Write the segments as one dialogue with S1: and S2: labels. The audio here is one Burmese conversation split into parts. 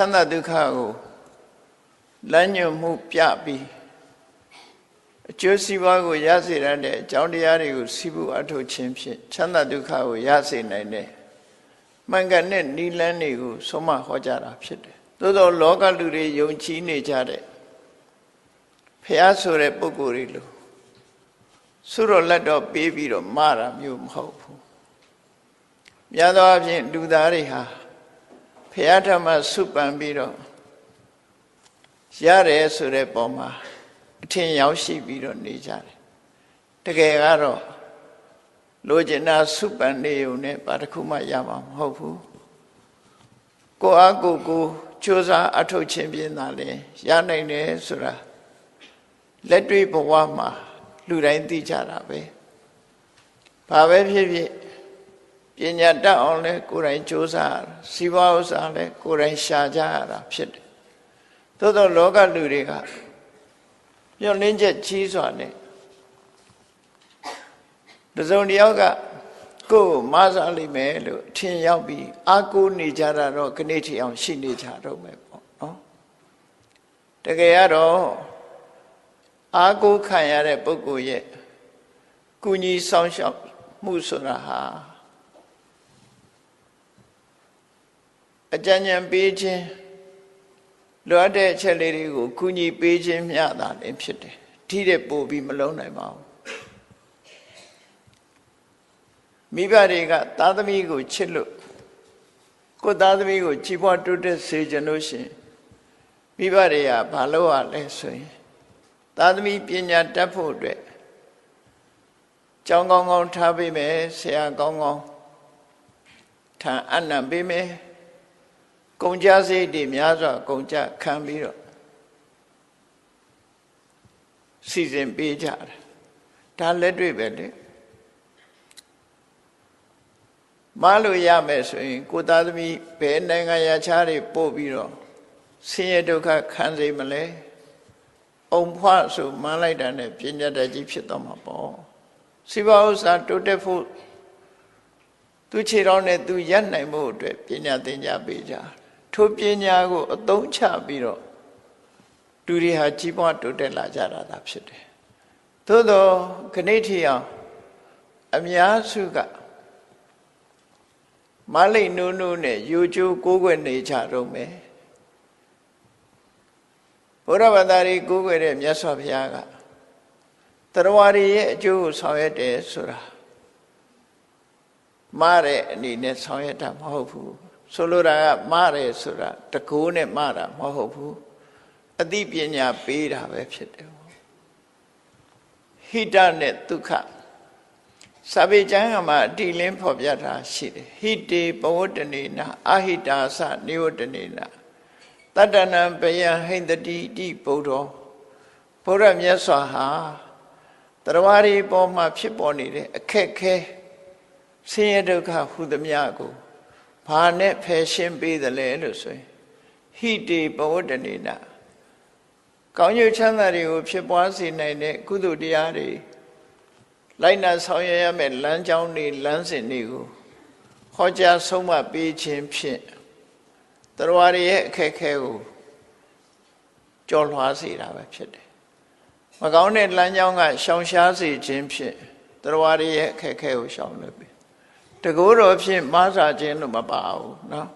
S1: မ်းသာဒုက္ခကိုလမ်းညွှန်မှုပြပြီးအကျိုးစီးပွားကိုရစေတဲ့အကြောင်းတရားတွေကိုစီးပူအထောက်ခြင်းဖြင့်ချမ်းသာဒုက္ခကိုရစေနိုင်တဲ့မှန်ကန်တဲ့နိလန်းတွေကိုဆုံးမဟောကြားတာဖြစ်တယ်။သို့သောလောကလူတွေယုံကြည်နေကြတဲ့ဖျားဆိုတဲ့ပုဂ္ဂိုလ်တွေလို့ဆုတော်လက်တော်ပေးပြီးတော့မတာမျိုးမဟုတ်ဘူး။များသောအားဖြင့်လူသားတွေဟာဖျားထမဆုပန်ပြီးတော့ရတယ်ဆိုတဲ့ပုံမှာအထင်ရောက်ရှိပြီးတော့နေကြတယ်။တကယ်ကတော့လိုချင်တာဆုပန်နေုံနဲ့ဘာတစ်ခုမှရမှာမဟုတ်ဘူး။ကိုအားကိုကြိုးစားအထောက်ချင်းပြင်းတာလေရနိုင်တယ်ဆိုတာလက်တွေ့ဘဝမှာလူတိုင်းသိကြတာပဲ။ဘာပဲဖြစ်ဖြစ်ပညာတတ်အောင်လဲကိုယ်တိုင်ကြိုးစားစီးပွားဥစ္စာလဲကိုယ်တိုင်ရှာကြရတာဖြစ်တယ်။သို့သောလောကလူတွေကညှို့လင်းချက်ကြီးစွာနဲ့တစုံတစ်ယောက်ကကိုယ်မဆာလိမ့်မယ်လို့ထင်ရောက်ပြီးအာကိုနေကြတာတော့ခဏထီအောင်ရှိနေကြတော့မယ်ပေါ့နော်တကယ်ကတော့အာကိုခံရတဲ့ပုဂ္ဂိုလ်ရဲ့ကုညီဆောင်ရှောက်မှုဆိုတာဟာအကြံဉာဏ်ပေးခြင်းလိုအပ်တဲ့အချက်လေးတွေကိုကုညီပေးခြင်းမျှတာလည်းဖြစ်တယ်ထိတဲ့ပို့ပြီးမလုံးနိုင်ပါဘူးမိဘတွေကသားသမီးကိုချစ်လို့ကိုယ်သားသမီးကိုကြီးပွားတိုးတက်စေချင်လို့ရှိရင်မိဘတွေကဘာလုပ်ရလဲဆိုရင်သားသမီးပညာတတ်ဖို့အတွက်ကျောင်းကောင်းကောင်းထားပေးမယ်ဆရာကောင်းကောင်းထံအနံ့ပေးမယ်ကုန်ကြစိတ်တွေများစွာကုန်ကြခံပြီးတော့စီစဉ်ပေးကြတယ်ဒါလက်တွေ့ပဲလေမလို့ရမယ်ဆိုရင်ကိုသားသမီးဘယ်နိုင်ငံရခြားတွေပို့ပြီးတော့ဆင်းရဲဒုက္ခခံစေမလဲအုံဖွားဆိုမှန်းလိုက်တာနဲ့ပညာတတ်ကြီးဖြစ်သွားမှာပေါ့စီပါဥစ္စာတိုးတက်ဖို့သူခြေတော်နဲ့သူရပ်နိုင်ဖို့အတွက်ပညာသင်ကြားပေးကြထိုပညာကိုအသုံးချပြီးတော့လူတွေဟာကြီးပွားတိုးတက်လာကြတာသာဖြစ်တယ်သို့သောခဏထီအောင်အများစုကမလိတ်နိုးနိုးနဲ့ယူကျိုးကိုးကွယ်နေကြတော့မယ်ဘုရားဘာသာရေးကိုးကွယ်တဲ့မြတ်စွာဘုရားကတရားဝါရီရဲ့အကျိုးကိုဆောင်ရွက်တယ်ဆိုတာမှားတဲ့အနေနဲ့ဆောင်ရွက်တာမဟုတ်ဘူးဆိုလိုတာကမှားတယ်ဆိုတာတကိုးနဲ့မှားတာမဟုတ်ဘူးအသိပညာပေးတာပဲဖြစ်တယ်ဟိတနဲ့ဒုက္ခစာပေကျမ်းမှာအတိလင်းဖော်ပြတာရှိတယ်ဟိတေပဝတ္တနေနအဟိတာသနိဝတ္တနေနတတ္တနံပယံဟိန္တတိတိဗုဒ္ဓောဘုရားမြတ်စွာဟာတရားဝါရီပေါ်မှာဖြစ်ပေါ်နေတဲ့အခက်ခဲဆင်းရဲဒုက္ခဟုသမျှကိုဘာနဲ့ဖယ်ရှင်းပေးသလဲလို့ဆိုရင်ဟိတေပဝတ္တနေနကောင်းကျိုးချမ်းသာတွေကိုဖြစ်ပွားစေနိုင်တဲ့ကုသိုလ်တရားတွေလိုက်နာဆောင်ရွက်ရမယ့်လမ်းကြောင်းတွေလမ်းစဉ်တွေကိုဟောကြားဆုံးမပေးခြင်းဖြင့်တရားဝါရီရဲ့အခက်ခဲကိုကျော်လွှားစေတာပဲဖြစ်တယ်။မကောင်းတဲ့လမ်းကြောင်းကရှောင်ရှားစေခြင်းဖြင့်တရားဝါရီရဲ့အခက်ခဲကိုရှောင်လွှဲပေး။တကောတော်ဖြင့်မာစာခြင်းလို့မပါဘူးနော်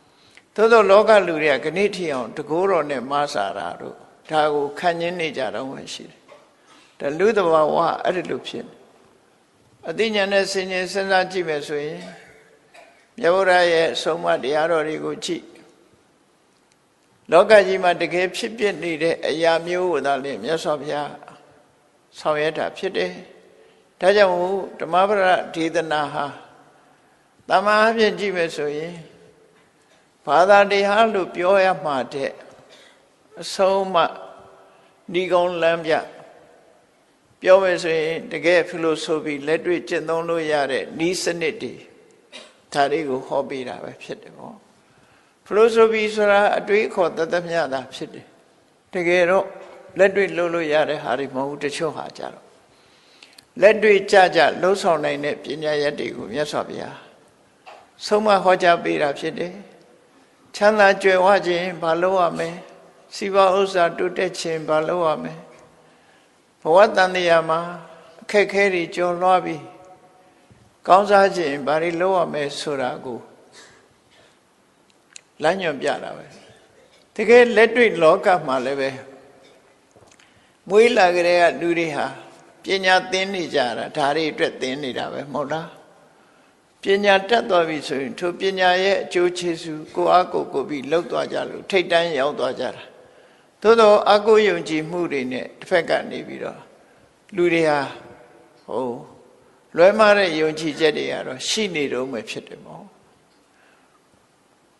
S1: ။သို့သောလောကလူတွေကခဏထီအောင်တကောတော်နဲ့မာစာတာတို့ဒါကိုခံရင်းနေကြတော့မှရှိတယ်။ဒါလူသဘာဝအဲ့ဒီလိုဖြစ်အသိဉာဏ်နဲ့စဉ်းကျင်စဉ်းစားကြည့်မယ်ဆိုရင်မြတ်ဗုဒ္ဓရဲ့အဆုံးအမတရားတော်တွေကိုကြည့်လောကကြီးမှာတကယ်ဖြစ်ပြနေတဲ့အရာမျိုးကိုသာလေမြတ်စွာဘုရားဆောင်ရွက်တာဖြစ်တယ်။ဒါကြောင့်ဓမ္မပဒဒေသနာဟာတမန်အဖြစ်ကြည့်မယ်ဆိုရင်ဘာသာတရားလို့ပြောရမှာတဲ့အဆုံးအမဏီကုံလမ်းပြပြောမယ်ဆိုရင်တကယ်ဖီလိုဆိုဖီလက်တွေ့ကျင့်သုံးလို့ရတဲ့ဤစနစ်တွေဒါတွေကိုဟောပေးတာပဲဖြစ်တယ်ပေါ့ဖီလိုဆိုဖီဆိုတာအတွေးခေါ်တသက်မြတာဖြစ်တယ်တကယ်တော့လက်တွေ့လုပ်လို့ရတဲ့ဟာတွေမဟုတ်ဘူးတချို့ဟာကြတော့လက်တွေ့ကြလှုပ်ဆောင်နိုင်တဲ့ပညာရက်တွေကိုမြတ်စွာဘုရားဆုံးမဟောကြားပေးတာဖြစ်တယ် ချမ်းသာကြွယ်ဝခြင်းဘာလို့ရမလဲစီးပွားဥစ္စာတိုးတက်ခြင်းဘာလို့ရမလဲဘဝတန်တရားမှာအခက်ခဲတွေကျော်လွှားပြီးကောင်းစားခြင်းဘာတွေလုပ်ရမလဲဆိုတာကိုလမ်းညွှန်ပြတာပဲတကယ်လက်တွေ့လောကမှာလည်းပဲမွေးလာကြတဲ့လူတွေဟာပညာသင်နေကြတာဒါတွေအတွက်သင်နေတာပဲမဟုတ်လားပညာတတ်သွားပြီဆိုရင်ထိုပညာရဲ့အကျိုးကျေးဇူးကိုအားကိုးပြီးလှုပ်သွားကြလို့ထိတ်တန်းရောက်သွားကြတာသို့တော့အကိုယုံကြည်မှုတွေနဲ့တစ်ဖက်ကနေပြီးတော့လူတွေဟာလွဲမှားတဲ့ယုံကြည်ချက်တွေကတော့ရှိနေတော့မှဖြစ်တယ်ပေါ့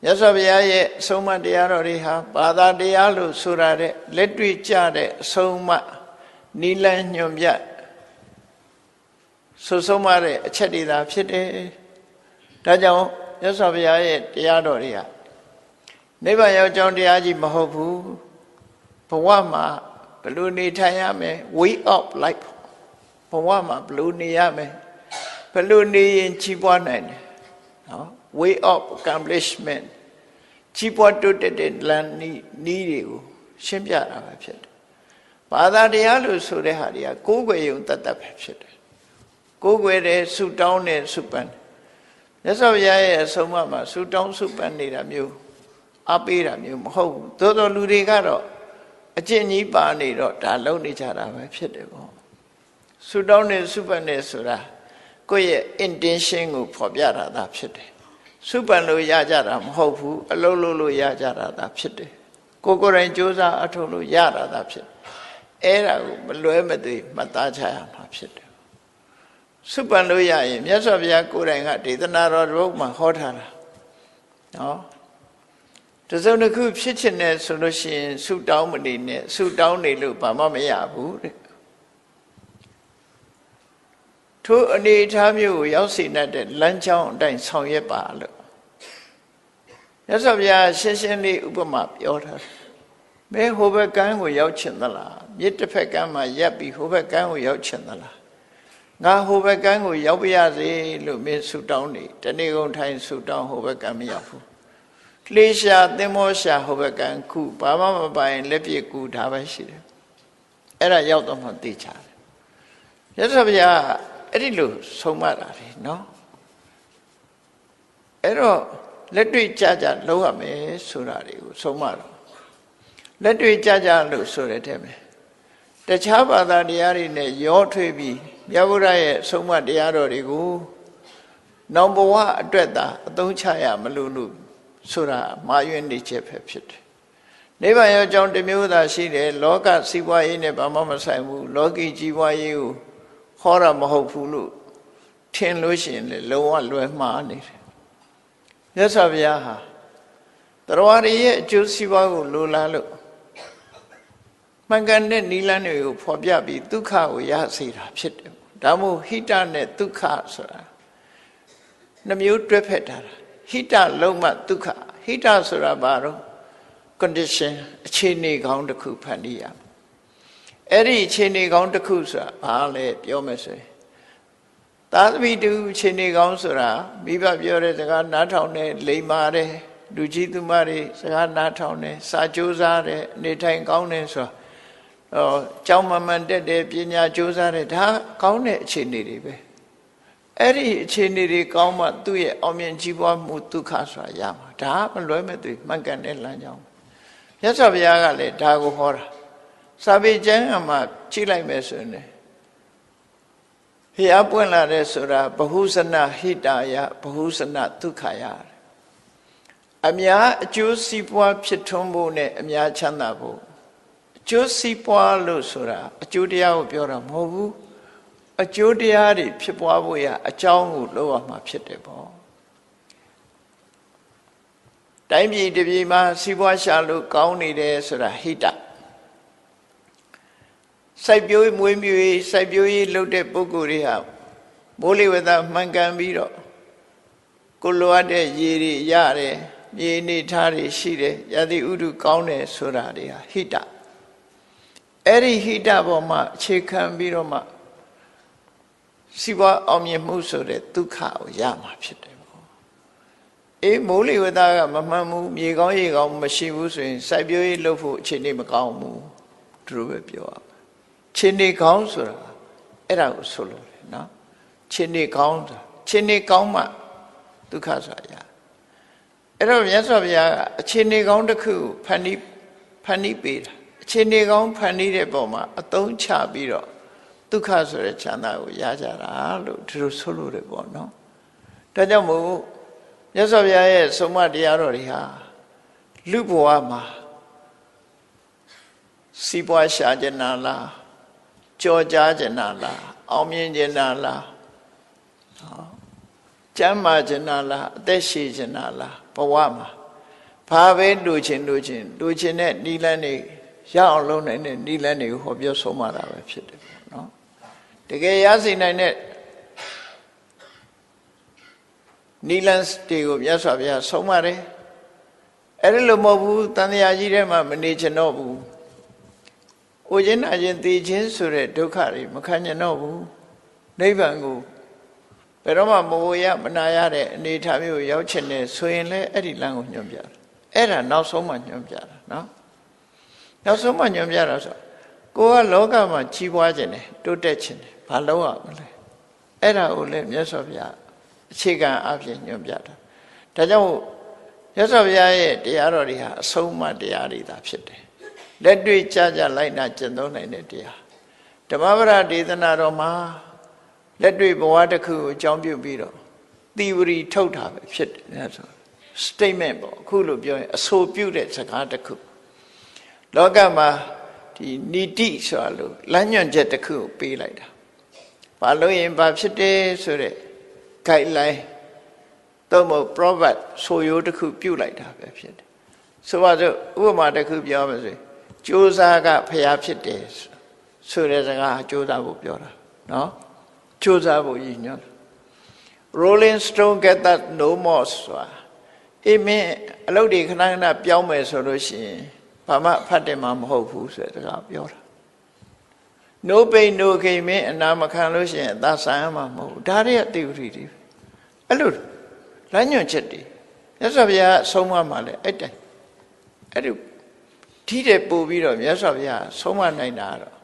S1: မြတ်စွာဘုရားရဲ့အဆုံးအမတရားတော်တွေဟာဘာသာတရားလို့ဆိုတာတဲ့လက်တွေ့ကျတဲ့အဆုံးအမနိလန်းညွန်ပြဆုံးမတဲ့အချက်တွေသာဖြစ်တယ်ဒါကြောင့်မြတ်စွာဘုရားရဲ့တရားတော်တွေကနိဗ္ဗာန်ရောက်ကြောင်းတရားကြီးမဟုတ်ဘူးဘဝမှာဘယ်လိုနေထိုင်ရမလဲ way of life ဘဝမှာဘယ်လိုနေရမလဲဘယ်လိုနေရင်ကြီးပွားနိုင်တယ်နော် way of accomplishment ကြီးပွားတိုးတက်တဲ့လမ်းနည်းတွေကိုရှင်းပြတာပဲဖြစ်တယ်ဘာသာတရားလို့ဆိုတဲ့ဟာတွေကကိုးကွယ်ယုံတတ်တတ်ပဲဖြစ်တယ်ကိုးကွယ်တဲ့ဆုတောင်းတဲ့ဆုပန်းမြတ်စွာဘုရားရဲ့အဆုံးအမမှာဆုတောင်းဆုပန်းနေတာမျိုးအပေးတာမျိုးမဟုတ်ဘူးသို့တော်လူတွေကတော့အကျင့်ကြီးပါနေတော့ဒါလုံးနေကြတာပဲဖြစ်တယ်ပေါ့ဆုတောင်းတဲ့ဆုပန်းတဲ့ဆိုတာကိုယ့်ရဲ့ intention ကိုဖော်ပြတာသာဖြစ်တယ်ဆုပန်းလို့ရကြတာမဟုတ်ဘူးအလုံးလို့ရကြတာသာဖြစ်တယ်ကိုယ်ကိုယ်တိုင်ကြိုးစားအထောက်လို့ရတာသာဖြစ်အဲ့ဒါကိုမလွဲမသွေမှတ်သားချရမှာဖြစ်တယ်ဆုပန်လို့ရရင်မြတ်စွာဘုရားကိုယ်တိုင်ကဒေသနာတော်ဘုရားမှာဟောထားတာနော်တစုံတစ်ခုဖြစ်ချင်တယ်ဆိုလို့ရှိရင်ဆုတောင်းမနေနဲ့ဆုတောင်းနေလို့ဘာမှမရဘူးတဲ့ထိုအနေအထားမျိုးကိုရောက်စေတဲ့လမ်းကြောင်းအတိုင်းဆောင်ရွက်ပါလို့မြတ်စွာဘုရားရှင်းရှင်းလေးဥပမာပြောထားတယ်ဘယ်ဟိုဘက်ကမ်းကိုရောက်ချင်သလားမြစ်တစ်ဖက်ကမ်းမှာရပ်ပြီးဟိုဘက်ကမ်းကိုရောက်ချင်သလားငါဟိုဘက်ကမ်းကိုရောက်ပြရစေလို့မင်းဆုတောင်းနေတနေ့ကုန်ထိုင်ဆုတောင်းဟိုဘက်ကမ်းမရောက်ဘူးလှေရှာသင်္ဘောရှာဟိုဘက်ကမ်းခုဘာမှမပိုင်လက်ပြကူဒါပဲရှိတယ်အဲ့ဒါရောက်တော့မှသိချတယ်မြတ်စွာဘုရားအဲ့ဒီလိုဆုံးမတာလေနော်အဲ့တော့လက်တွေ့ကြကြလုံးရမယ်ဆိုတာတွေကိုဆုံးမတော့လက်တွေ့ကြကြလို့ဆိုတဲ့တဲ့မယ်တခြားဘာသာတရားတွေနဲ့ရောထွေးပြီးမြတ်ဗုဒ္ဓရဲ့ဆုံးမတရားတော်တွေကိုနောင်ဘဝအတွက်သာအသုံးချရမလို့ဆိုတာမှားယွင်းနေချက်ပဲဖြစ်တယ်နိဗ္ဗာန်ရောက်ကြောင်းတစ်မျိုးသာရှိတယ်လောကစီးပွားရေးနဲ့ဘာမှမဆိုင်ဘူးလောကီကြီးပွားရေးကိုဟောတာမဟုတ်ဘူးလို့ထင်လို့ရှိရင်လည်းလုံးဝလွယ်မှားနေတယ်မြတ်စွာဘုရားဟာတရားရည်ရဲ့အကျိုးစီးပွားကိုလိုလားလို့မှန်ကန်တဲ့နိလန်းတွေကိုဖော်ပြပြီးဒုက္ခကိုရစေတာဖြစ်တယ်ဒါမို့ဟိတနဲ့ဒုက္ခဆိုတာနှမျိုးတွဲဖက်ထားတာဟိတလုံးမှဒုက္ခဟိတဆိုတာဘာတော့ condition အခြေအနေကောင်းတစ်ခုဖန်တီးရအဲ့ဒီအခြေအနေကောင်းတစ်ခုဆိုတာဘာလဲပြောမယ်ဆိုရင်သာသမီတူအခြေအနေကောင်းဆိုတာမိဘပြောတဲ့စကားနားထောင်တယ်လိမ္မာတယ်လူကြီးသူမတွေစကားနားထောင်တယ်စာကြိုးစားတယ်နေထိုင်ကောင်းတယ်ဆိုတာကျောင်းမှန်တက်တယ်ပညာကြိုးစားတယ်ဒါကောင်းတဲ့အခြေအနေတွေပဲအဲ့ဒီအခြေအနေတွေကောင်းမှသူ့ရဲ့အောင်မြင်ကြီးပွားမှုဒုက္ခဆိုတာရမှာဒါမလွဲမသွေမှန်ကန်တဲ့လမ်းကြောင်းမြတ်စွာဘုရားကလည်းဒါကိုဟောတာစာပေကျမ်းမှာကြည့်လိုက်မယ်ဆိုရင်ဘုရားပွင့်လာတဲ့ဆိုတာဘဟုဇနဟိတာယဘဟုဇနဒုက္ခယအများအကျိုးစီးပွားဖြစ်ထွန်းဖို့နဲ့အများချမ်းသာဖို့အကျိုးစီးပွားလို့ဆိုတာအကျိုးတရားကိုပြောတာမဟုတ်ဘူးအကျိုးတရားတွေဖြစ်ပွားဖို့ရအကြောင်းကိုလုပ်ရမှာဖြစ်တယ်ပေါ့တိုင်းပြည်တစ်ပြည်မှာစီးပွားရှာလို့ကောင်းနေတယ်ဆိုတာဟိတစိုက်ပျိုးမွေးမြူရေးစိုက်ပျိုးရေးလုပ်တဲ့ပုဂ္ဂိုလ်တွေဟာမိုးလေဝသမှန်ကန်ပြီးတော့ကိုလိုအပ်တဲ့ရေတွေရတယ်မြေအနေထားတွေရှိတယ်ရာသီဥတုကောင်းတယ်ဆိုတာတွေဟာဟိတအဲ့ဒီဟိတပေါ်မှာအခြေခံပြီးတော့မှစီးပွားအောင်မြင်မှုဆိုတဲ့ဒုက္ခကိုရမှာဖြစ်တယ်ပေါ့ မိုးလေဝသကမမှန်ဘူးမြေကောင်းရေကောင်းမရှိဘူးဆိုရင်စိုက်ပျိုးရေးလုပ်ဖို့အခြေအနေမကောင်းဘူးသူတို့ပဲပြောရမယ်ခြေနေကောင်းဆိုတာအဲ့ဒါကိုဆိုလို့လေနော်ခြေနေကောင်းဆိုတာခြေနေကောင်းမှဒုက္ခဆိုတာရအဲ့တော့မြတ်စွာဘုရားကအခြေအနေကောင်းတစ်ခုဖန်တီးပေးတာအခြေအနေကောင်းဖန်တီးတဲ့ပုံမှာအသုံးချပြီးတော့ဒုက္ခဆိုတဲ့ချမ်းသာကိုရကြတာလို့သူတို့ဆိုလို့တယ်ပေါ့နော်ဒါကြောင့်မို့မြတ်စွာဘုရားရဲ့ဆုံးမတရားတော်တွေဟာလူဘဝမှာစီးပွားရှာကျင်နာလားကြော်ကြားကျင်နာလားအောင်မြင်ကျင်နာလားကျမ်းမာကျင်နာလားအသက်ရှည်ကျင်နာလားဘဝမှာဘာပဲလူချင်းတဲ့နိလန်းတွေရအောင်လုပ်နိုင်တဲ့နိလန်းတွေကိုဟောပြောဆုံးမတာပဲဖြစ်တယ်ပေါ့နော်တကယ်ရစေနိုင်တဲ့နိလန်းတွေကိုမြတ်စွာဘုရားဆုံးမတယ်အဲ့ဒါလို့မဟုတ်ဘူးတန်ត្រာကြီးထဲမှာမနေချင်တော့ဘူးအိုခြင်းနာခြင်းသိခြင်းဆိုတဲ့ဒုက္ခတွေမခံချင်တော့ဘူးနိဗ္ဗာန်ကိုဘယ်တော့မှမဝရမနာရတဲ့အနေထားမျိုးရောက်ချင်တယ်ဆိုရင်လည်းအဲ့ဒီလမ်းကိုညွှန်ပြတာအဲ့ဒါနောက်ဆုံးမှညွှန်ပြတာနော်နောက်ဆုံးမှညွှန်ပြတာဆိုကိုကလောကမှာကြီးပွားခြင်းတယ်တိုးတက်ခြင်းတယ်ဘာလုပ်ရမလဲအဲ့ဒါကိုလည်းမြတ်စွာဘုရားအခြေခံအဖြစ်ညွှန်ပြတာဒါကြောင့်မြတ်စွာဘုရားရဲ့တရားတော်တွေဟာအဆုံးအမတရားတွေသာဖြစ်တယ်လက်တွေ့ကြလိုက်နာကျင့်သုံးနိုင်တဲ့တရားဓမ္မပဒဒေသနာတော်မှာလက်တွေ့ဘဝတစ်ခုကိုအကြောင်းပြုပြီးတော့သီဝရီထုတ်တာပဲဖြစ်တယ်ဆို statement ပေါ့အခုလိုပြောရင်အဆိုပြုတဲ့စကားတစ်ခုလောကမှာဒီနိတိဆိုတာလို့လမ်းညွှန်ချက်တစ်ခုကိုပေးလိုက်တာဘာလို့ရင်ဘာဖြစ်တယ်ဆိုတဲ့ guideline တော့မဟုတ် proverb ဆိုရိုးတစ်ခုပြုလိုက်တာပဲဖြစ်တယ်ဆိုပါစို့ဥပမာတစ်ခုပြောမယ်ဆိုရင်ကြိုးစားကဖျားဖြစ်တယ်ဆိုတဲ့စကားကြိုးစားဖို့ပြောတာနော်ကြိုးစားဖို့ရည်ညွှန်း Rolling Stone get that no more ဆိုတာအေးမင်းအလုပ်တွေခဏခဏပြောင်းမယ်ဆိုလို့ရှိရင်ဘာမှဖတ်တယ်မှမဟုတ်ဘူးဆိုတဲ့စကားပြောတာ No pain no gain မင်းအနာမခံလို့ရှိရင်အသာဆိုင်ရမှာမဟုတ်ဘူးဒါတွေအတိဝရီတွေအဲ့လိုလမ်းညွှန်ချက်တွေမြတ်စွာဘုရားဆုံးမမှာလဲအဲ့တိုင်အဲ့ဒီထိတဲ့ပို့ပြီးတော့မြတ်စွာဘုရားဆုံးမနိုင်တာတော့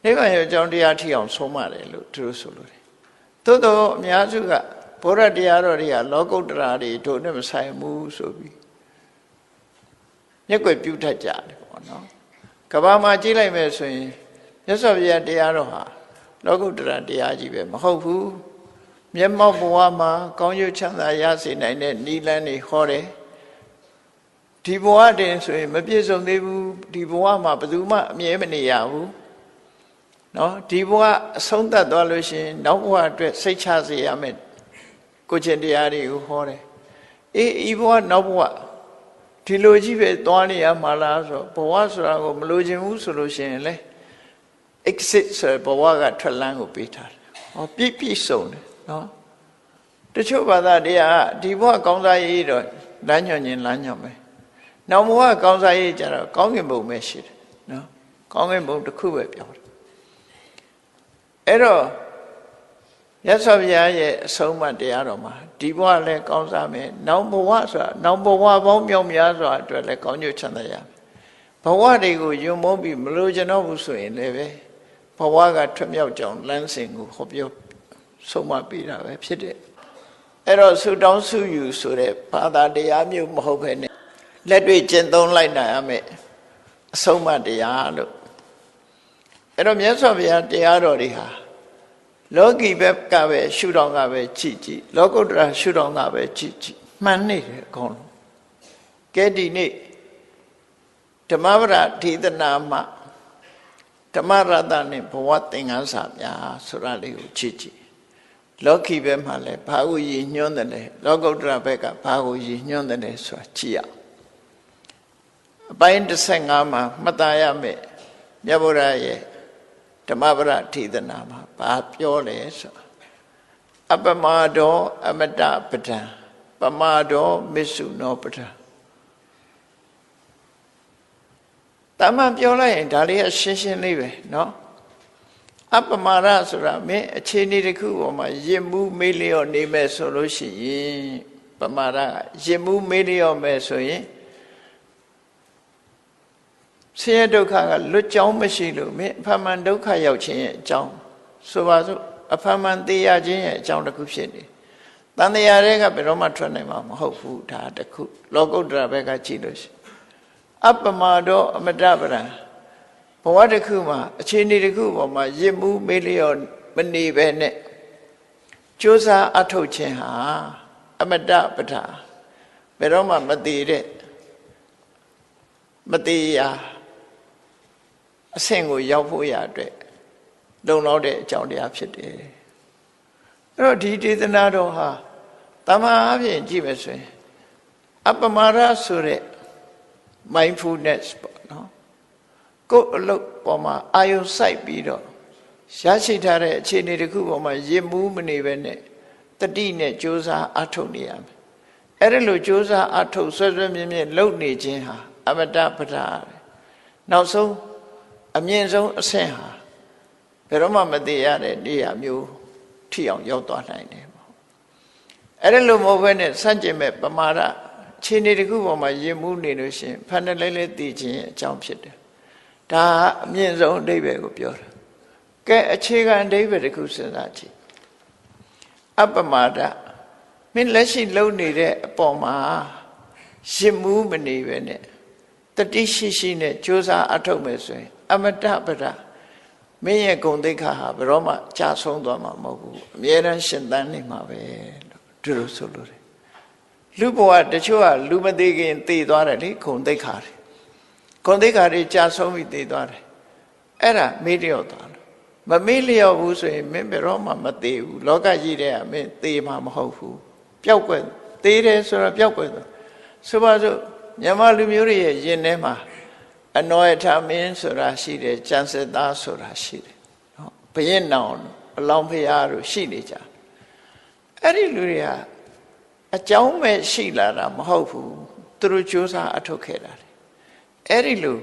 S1: နိဗ္ဗာန်ရဲ့အကြောင်းတရားထိအောင်ဆုံးမတယ်လို့သူတို့ဆိုလို့တယ်သို့တော့အများစုကဘုရားတရားတော်တွေကလောကုတ္တရာတွေတို့နဲ့မဆိုင်ဘူးဆိုပြီးမျက်ွယ်ပြုတ်ထကြတယ်ပေါ့နော်ကဘာမှာကြည့်လိုက်မယ်ဆိုရင်မြတ်စွာဘုရားတရားတော်ဟာလောကုတ္တရာတရားကြီးပဲမဟုတ်ဘူးမျက်မှောက်ဘဝမှာကောင်းကျိုးချမ်းသာရစေနိုင်တဲ့နိလန်းတွေဟောတယ်ဒီဘဝတည်းဆိုရင်မပြည့်စုံသေးဘူးဒီဘဝမှာဘယ်သူမှအမြဲမနေရဘူးနော်ဒီဘဝအဆုံးသတ်သွားလို့ရှိရင်နောက်ဘဝအတွက်စိတ်ချစေရမယ်ကိုချင်းတရားတွေကိုဟောတယ်အေးဤဘဝနောက်ဘဝဒီလိုကြီးပဲသွားနေရမှာလားဆိုဘဝဆိုတာကိုမလိုချင်ဘူးဆိုလို့ရှိရင်လေ exit ဆိုဘဝကထွက်လန်းကိုပေးထားတယ်ဟောပြည့်စုံတယ်နော်တချို့ဘာသာတရားဒီဘဝကောင်းစားရေးတော့လမ်းညွှန်ခြင်းလမ်းညွှန်ပဲနောက်ဘဝကောင်းစားရေးကြတော့ကောင်းကင်ဘုံပဲရှိတယ်နော်ကောင်းကင်ဘုံတစ်ခုပဲပြောတယ်အဲ့တော့မြတ်စွာဘုရားရဲ့အဆုံးအမတရားတော်မှာဒီဘဝလည်းကောင်းစားမယ်နောက်ဘဝဆိုတာနောက်ဘဝပေါင်းမြောက်များစွာအတွက်လည်းကောင်းကျိုးချမ်းသာရမယ်ဘဝတွေကိုယုံမုန်းပြီးမလိုချင်တော့ဘူးဆိုရင်လည်းပဲဘဝကထွက်မြောက်ကြောင်းလမ်းစဉ်ကိုဟောပြောဆုံးမပေးတာပဲဖြစ်တယ်အဲ့တော့ဆုတောင်းဆုယူဆိုတဲ့ဘာသာတရားမျိုးမဟုတ်ဘဲနဲ့လက်တွေ့ကျင့်သုံးလိုက်နိုင်ရမယ်အဆုံးအမတရားလို့အဲ့တော့မြတ်စွာဘုရားတရားတော်တွေဟာလောကီဘက်ကပဲရှုထောင့်ကပဲကြည့်လောကုတ္တရာရှုထောင့်ကပဲကြည့်မှန်နေတယ်အကုန်လုံးကဲဒီနေ့ဓမ္မပဒဒေသနာမှာဓမ္မရတနဲ့ဘဝသင်္ကန်းစာများဆိုတာလေးကိုကြည့်လောကီဘက်မှာလည်းဘာကိုရည်ညွှန်းတယ်လဲလောကုတ္တရာဘက်ကဘာကိုရည်ညွှန်းတယ်လဲဆိုတာကြည့်ရအပိုင်း15မှာမှတ်သားရမယ်မြတ်ဗုဒ္ဓရဲ့ဓမ္မပဒဒေသနာမှာဘာပြောလဲဆိုအပမဒောအမတပဒံပမာဒောမစ္ဆုနောပဒံတမန်ပြောလိုက်ရင်ဒါလေးကရှင်းရှင်းလေးပဲเนาะအပမာရဆိုတာမင်းအခြေအနေတစ်ခုပေါ်မှာယဉ်မှုမေးလျော့နေမဲ့ဆိုလို့ရှိရင် ပမာဒရစ်မှုမေ့လျော့မယ်ဆိုရင်ဆင်းရဲဒုက္ခကလွတ်ကြောင်းမရှိလို့မင်းအဖမှန်ဒုက္ခရောက်ခြင်းရဲ့အကြောင်းဆိုပါစို့အဖမှန်သိရခြင်းရဲ့အကြောင်းတစ်ခုဖြစ်နေတန်တရားတွေကဘယ်တော့မှထွက်နိုင်မှာမဟုတ်ဘူးဒါတစ်ခုလောကုတ္တရာဘက်ကကြည့်လို့ရှိအပမဒောအမတပရံဘဝတစ်ခုမှာအခြေအနေတစ်ခုပေါ်မှာရစ်မှုမေ့လျော့မနေပဲနဲ့ကြိုးစားအထုတ်ခြင်းဟာအမတပဒဘယ်တော့မှမတည်တဲ့မတည်ရာအဆင့်ကိုရောက်ဖို့ရအတွက်လုံလောက်တဲ့အကြောင်းတရားဖြစ်တယ်အဲ့တော့ဒီဒေသနာတော်ဟာတမန်အပြင်ကြည့်မယ်ဆိုရင်အပမာဒဆိုတဲ့ mindfulness ပေါ့နော်ကိုယ်အလုပ်ပေါ်မှာအာယုံစိုက်ပြီးတော့ရရှိထားတဲ့အခြေအနေတစ်ခုပေါ်မှာရစ်မှုမနေပဲနဲ့တတိနဲ့ကြိုးစားအထုတ်နေရမယ်အဲ့ဒါလိုကြိုးစားအထုတ်ဆွဲဆွဲမြဲမြဲလုပ်နေခြင်းဟာအမတပဒနောက်ဆုံးအမြင့်ဆုံးအဆင့်ဟာဘယ်တော့မှမသိရတဲ့နေရာမျိုးထိအောင်ရောက်သွားနိုင်တယ်ပေါ့အဲ့ဒါလိုမဟုတ်ဘဲနဲ့စัจကျင်မဲ့ပမာဒခြေနေတစ်ခုပေါ်မှာရည်မှုနေလို့ရှိရင်ဖန်တယ်လဲသိခြင်းရဲ့အကြောင်းဖြစ်တယ်ဒါအမြင့်ဆုံးအဓိပ္ပာယ်ကိုပြောတာကဲအခြေခံအဓိပ္ပာယ်တစ်ခုစဉ်းစားကြည့်အပမာဒမင်းလက်ရှိလုပ်နေတဲ့အပေါ်မှာရည်မှုမနေပဲနဲ့တတိရှိရှိနဲ့ကြိုးစားအထုတ်မယ်ဆိုရင်အမတပဒမင်းရဲ့ဂုဏ်သိက္ခာဟာဘယ်တော့မှကြာဆုံးသွားမှာမဟုတ်ဘူးအမြဲတမ်းရှင်သန်နေမှာပဲလို့သူတို့ဆိုလို့တယ်လူဘဝတချို့ကလူမသေးခင်သေသွားတယ်လေဂုဏ်သိက္ခာတွေဂုဏ်သိက္ခာတွေကြာဆုံးပြီးသေသွားတယ်အဲ့ဒါမေ့လျော့သွားလို့မမေ့လျော့ဘူးဆိုရင်မင်းဘယ်တော့မှမသေဘူးလောကကြီးတဲ့ကမင်းသေမှာမဟုတ်ဘူးပျောက်ကွယ်သေတယ်ဆိုတော့ပျောက်ကွယ်သွားဆိုပါစို့မြန်မာလူမျိုးတွေရဲ့ယင်ထဲမှာအနောယထမင်းဆိုတာရှိတယ်ကျန်စစ်သားဆိုတာရှိတယ်နော်ဘရင်နောင်အလောင်းဖရာတို့ရှိနေကြအဲ့ဒီလူတွေကအကြောင်းမဲ့ရှိလာတာမဟုတ်ဘူးသူတို့ကြိုးစားအထုတ်ခဲ့တာလေအဲ့ဒီလူ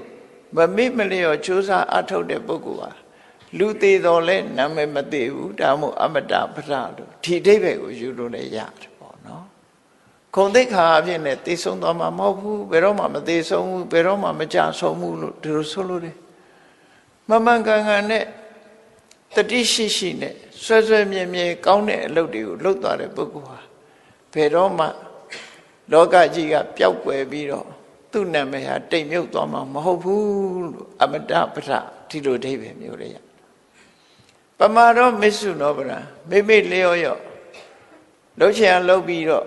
S1: မမေ့မလျော့ကြိုးစားအထုတ်တဲ့ပုဂ္ဂိုလ်ဟာလူသေးတော်လဲနာမည်မသေးဘူးဒါမှမဟုတ်အမတပဒလို့ဒီအဓိပ္ပာယ်ကိုယူလို့လည်းရတယ်ပေါ့နော်ဂုဏ်သိက္ခာအဖြစ်နဲ့သိဆုံးသွားမှာမဟုတ်ဘူးဘယ်တော့မှမသိဆုံးဘူးဘယ်တော့မှမကြဆုံးဘူးလို့ဒီလိုဆိုလို့တယ်မမှန်ကန်ကန်နဲ့တတိရှိရှိနဲ့ဆွဲဆွဲမြဲမြဲကောင်းတဲ့အလုပ်တွေကိုလုပ်သွားတဲ့ပုဂ္ဂိုလ်ဟာဘယ်တော့မှလောကကြီးကပျောက်ကွယ်ပြီးတော့သူ့နာမည်ဟာတိမ်မြုပ်သွားမှာမဟုတ်ဘူးလို့အမတပဒဒီလိုအဓိပ္ပာယ်မျိုးတွေရပမာရောမစ္ဆုနောပရံမိမိလျော့ရော့လှုပ်ချင်လှုပ်ပြီးတော့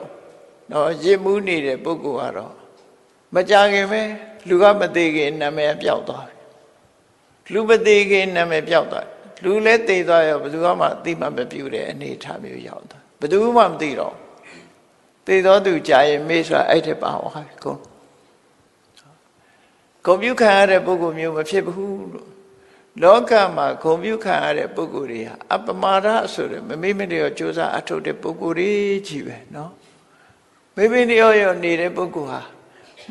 S1: နော်ရစ်မှုနေတဲ့ပုဂ္ဂိုလ်ကတော့မကြခင်ပဲလူကမသေးခင်နာမည်ပျောက်သွားပြီလူမသေးခင်နာမည်ပျောက်သွားလူလည်းသေသွားရောဘယ်သူမှအသိမှမပြုတဲ့အနေအထားမျိုးရောက်သွားဘယ်သူမှမသိတော့သေသောသူကြာရင်မေးဆိုတာအဲ့ထက်ပါသွားပြီကုန်ဂုဏ်ပြုခံရတဲ့ပုဂ္ဂိုလ်မျိုးမဖြစ်ဘူးလို့လောကမှာဂုဏ်ပြုခံရတဲ့ပုဂ္ဂိုလ်တွေဟာအပမာဒဆိုတဲ့မမေ့မလျော့ကြိုးစားအထုတ်တဲ့ပုဂ္ဂိုလ်တွေကြီးပဲနော်မေ့မေ့လျော့ရော့နေတဲ့ပုဂ္ဂိုလ်ဟာ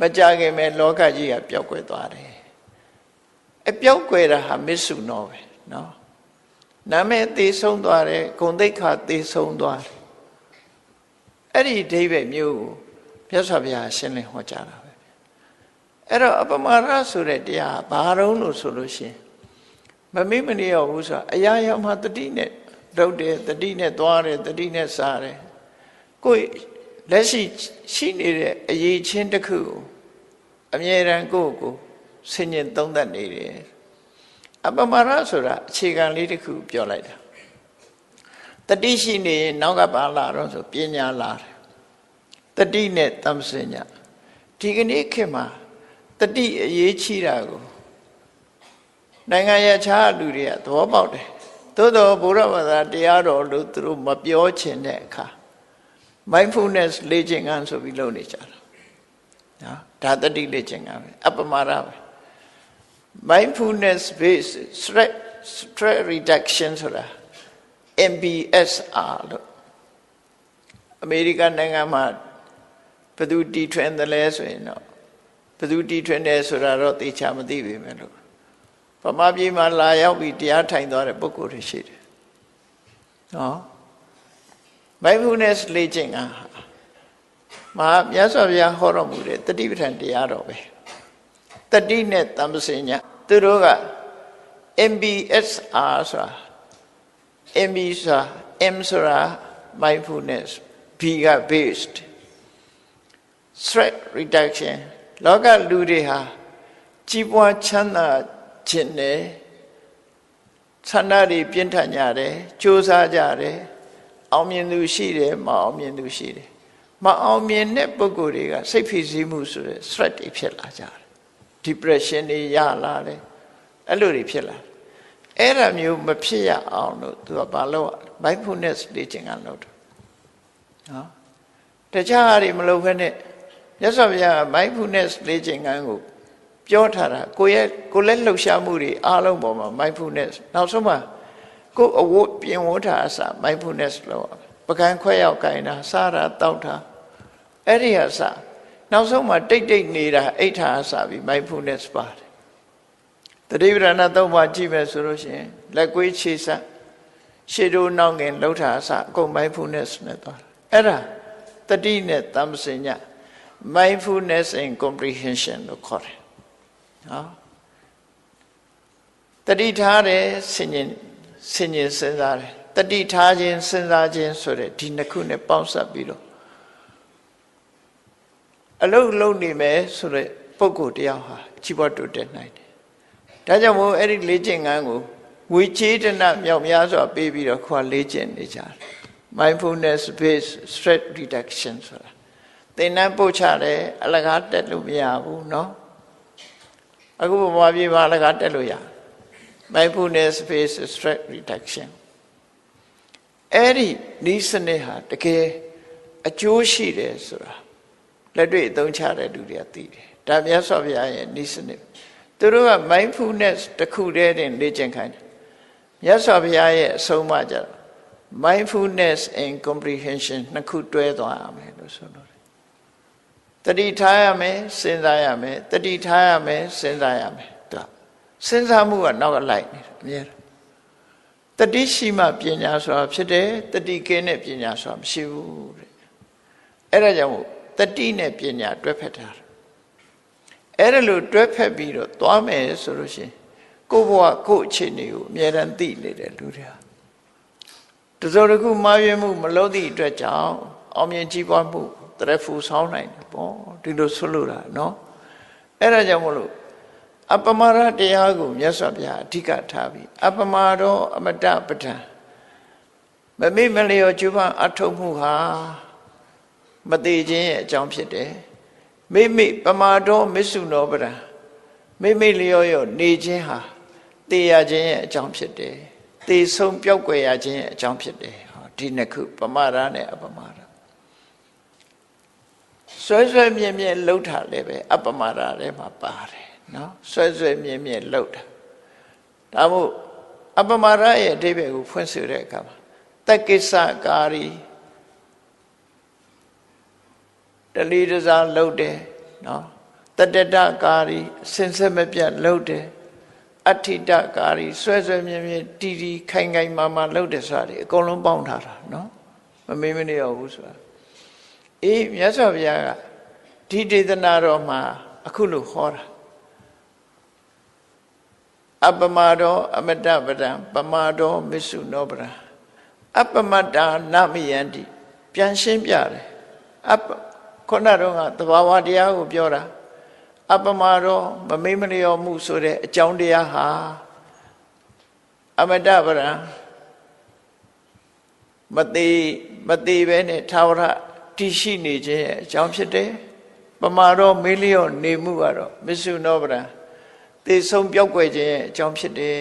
S1: မကြခင်မဲ့လောကကြီးကပျောက်ကွယ်သွားတယ်အပျောက်ကွယ်တာဟာမစ္ဆုနောပဲနော်နာမည်သေဆုံးသွားတယ်ဂုဏ်သိက္ခာသေဆုံးသွားတယ်အဲ့ဒီအဓိပ္ပာယ်မျိုးကိုမြတ်စွာဘုရားရှင်းလင်းဟောကြားတာပဲအဲ့တော့အပမာဒဆိုတဲ့တရားဘာတုံးလို့ဆိုလို့ရှိရင်မမေ့မလျော့ဘူးဆိုတာအရာရာမှာတတိနဲ့လုပ်တယ်တတိနဲ့သွားတယ်တတိနဲ့စားတယ်ကိုယ်လက်ရှိနေတဲ့အရေးချင်းတစ်ခုကိုအမြဲတမ်းကိုယ့်ဆင်ញင်သုံးသပ်နေတယ်အပမာဒဆိုတာအခြေခံလေးတစ်ခုပြောလိုက်တာတတိရှိနေရင်နောက်ကပါလာတော့ဆိုပညာလာတယ်တတိနဲ့တမ္ပစဉ္ညာဒီကနေ့ခေတ်မှာတတိအရေးကြီးတာကိုနိုင်ငံရခြားလူတွေကသဘောပေါက်တယ်သို့တော်ဘုရားဘာသာတရားတော်လို့သူတို့မပြောချင်တဲ့အခါ mindfulness လေ့ကျင့်ခန်းဆိုပြီးလုပ်နေကြတာနော်ဒါတတိလေ့ကျင့်ခန်းပဲအပမာဒပဲ mindfulness based stress reduction ဆိုတာ MBSR လို့အမေရိကန်နိုင်ငံမှာဘယ်သူတီထွင်တယ်လဲဆိုရင်တော့ဘယ်သူတီထွင်တယ်ဆိုတာတော့သိချာမသိပေမဲ့လို့ဗမာပြည်မှာလာရောက်ပြီးတရားထိုင်သွားတဲ့ပုဂ္ဂိုလ်တွေရှိတယ်နော် mindfulness လေ့ကျင့်ခန်း မှာမြတ်စွာဘုရားဟောတော်မူတဲ့တတိပဋ္ဌာန်တရားတော်ပဲတတိနဲ့တမ္ပစညသူတို့က MBSR ဆိုတာ MB ဆိုတာ M ဆိုတာ mindfulness B က based stress reduction လောကလူတွေဟာကြီးပွားချမ်းသာခြင်းနဲ့ဆန္ဒတွေပြင်းထန်ကြတယ်ကြိုးစားကြတယ်အောင်မြင်သူရှိတယ်မအောင်မြင်သူရှိတယ်မအောင်မြင်တဲ့ပုဂ္ဂိုလ်တွေကစိတ်ဖိစီးမှုဆိုတဲ့ stress တွေဖြစ်လာကြတယ် depression တွေရလာတယ်အဲ့လိုတွေဖြစ်လာအဲ့ဒါမျိုးမဖြစ်ရအောင်လို့သူကဘာလို့ mindfulness လေ့ကျင့်ခန်းလုပ်တယ်နော်တခြားအရာမလုပ်ဘဲနဲ့မြတ်စွာဘုရား mindfulness လေ့ကျင့်ခန်းကိုပြောထားတာကိုလည်းလှုပ်ရှားမှုတွေအားလုံးပေါ်မှာ mindfulness နောက်ဆုံးမှာကိုအဝတ်ပြင်ဝတ်တာအစ mindfulness လို့ပကံခွဲရောက်ကြင်တာစားတာတောက်တာအဲ့ဒီအစနောက်ဆုံးမှာတိတ်တိတ်နေတာအိဋ္ဌာအစပြီး mindfulness ပါတယ်တတိပဋ္ဌာန်သုံးပါးကြည့်မယ်ဆိုလို့ရှိရင်လက်ကွေးခြေဆက်ရှေ့တို့နောက်ငင်လှုပ်တာအစအကုန် mindfulness နဲ့သွားတာအဲ့ဒါတတိနဲ့တမ္ပစည mindfulness and comprehension လို့ခေါ်တယ်နော်တတိထားတယ်ဆင်ញင်စဉ်းစားတယ်တတိထားခြင်းစဉ်းစားခြင်းဆိုတဲ့ဒီနှစ်ခုနဲ့ပေါင်းစပ်ပြီးတော့အလုံးလုံးနေမယ်ဆိုတဲ့ပုဂ္ဂိုလ်တယောက်ဟာကြီးပွားတိုးတက်နိုင်တယ်ဒါကြောင့်မို့အဲ့ဒီလေ့ကျင့်ခန်းကိုငွေချေးတနမြောက်များစွာပေးပြီးတော့ခေါ်လေ့ကျင့်နေကြတယ် mindfulness based stress reduction ဆိုတာသင်္นานပို့ချတယ်အလကားတက်လို့မရဘူးเนาะအခုဘဝပြေမှာအလကားတက်လို့ရ mindfulness based stress reduction အဲ့ဒီဤစနစ်ဟာတကယ်အကျိုးရှိတယ်ဆိုတာလက်တွေ့အသုံးချတဲ့လူတွေကသိတယ်ဒါမြတ်စွာဘုရားရဲ့ဤစနစ်သူတို့က mindfulness တစ်ခုတည်းတင်လေ့ကျင့်ခိုင်းတယ်မြတ်စွာဘုရားရဲ့အဆုံးအမကြတော့ mindfulness and comprehension နှစ်ခုတွဲသွားရမယ်လို့ဆိုလို့တတိထားရမယ်စဉ်းစားရမယ်တတိထားရမယ်စဉ်းစားရမယ်သူစဉ်းစားမှုကနောက်ကလိုက်နေတယ်အများတတိရှိမှပညာဆိုတာဖြစ်တယ်တတိကင်းတဲ့ပညာဆိုတာမရှိဘူးတဲ့အဲ့ဒါကြောင့်မို့တတိနဲ့ပညာတွဲဖက်တာအဲ့ဒါလို့တွဲဖက်ပြီးတော့သွားမယ်ဆိုလို့ရှိရင်ကိုယ့်ဘဝကိုယ့်အခြေအနေကိုအမြဲတမ်းသိနေတယ်လူတွေဟာတစုံတစ်ခုမှားယွင်းမှုမလုပ်သည့်အတွက်ကြောင့်အောင်မြင်ကြီးပွားမှုတရဖူဆောင်းနိုင်တယ်ပေါ့ဒီလိုဆွလို့တာเนาะအဲ့ဒါကြောင့်မလို့အပမရတရားကိုမြတ်စွာဘုရားအဓိကထားပြီးအပမရောအမတပဋ္ဌာန်မမေ့မလျော်ကျူးပန်းအထုတ်မှုဟာမသေးခြင်းရဲ့အကြောင်းဖြစ်တယ်မိမိပမာတော်မစ္ဆုနောပဒံမိမိလျော်ရောနေခြင်းဟာတေရခြင်းရဲ့အကြောင်းဖြစ်တယ်တေဆုံးပြောက်ွယ်ရခြင်းရဲ့အကြောင်းဖြစ်တယ်ဟောဒီနှစ်ခုပမာဒနဲ့အပမာဒဆွဲဆွဲမြဲမြဲလှုပ်တာလည်းပဲအပမာဒထဲမှာပါတယ်နော်ဆွဲဆွဲမြဲမြဲလှုပ်တာဒါမို့အပမာဒရဲ့အဓိပ္ပာယ်ကိုဖွင့်ဆိုတဲ့အခါမှာတက္ကိစ္စကာရီတလီတစားလှုပ်တယ်နော်တတတကာရီစင်ဆက်မပြတ်လှုပ်တယ်အဋ္ဌိတကာရီဆွဲဆွဲမြဲမြဲတီတီခိုင်ခိုင်မာမာလှုပ်တယ်ဆိုတာဒီအကုန်လုံးပေါင်းထားတာနော်မမေ့မနေရဘူးဆိုတာအေးမြတ်စွာဘုရားကဒီဒေသနာတော်မှာအခုလို့ဟောတာအပမတောအမတပဒံပမတောမစ္ဆုနောပဒံအပမတ္တာနမယန္တိပြန်ရှင်းပြတယ်ခုနတော့ကသဘာဝတရားကိုပြောတာအပမတောမမေ့မလျော်မှုဆိုတဲ့အကြောင်းတရားဟာအမတပဒံမသေးပဲနဲ့သာဝရတည်ရှိနေခြင်းရဲ့အကြောင်းဖြစ်တယ်ပမာတော့မေးလျော့နေမှုကတော့မစ္ဆုနောပဒံသေဆုံးပြောက်ွယ်ခြင်းရဲ့အကြောင်းဖြစ်တယ်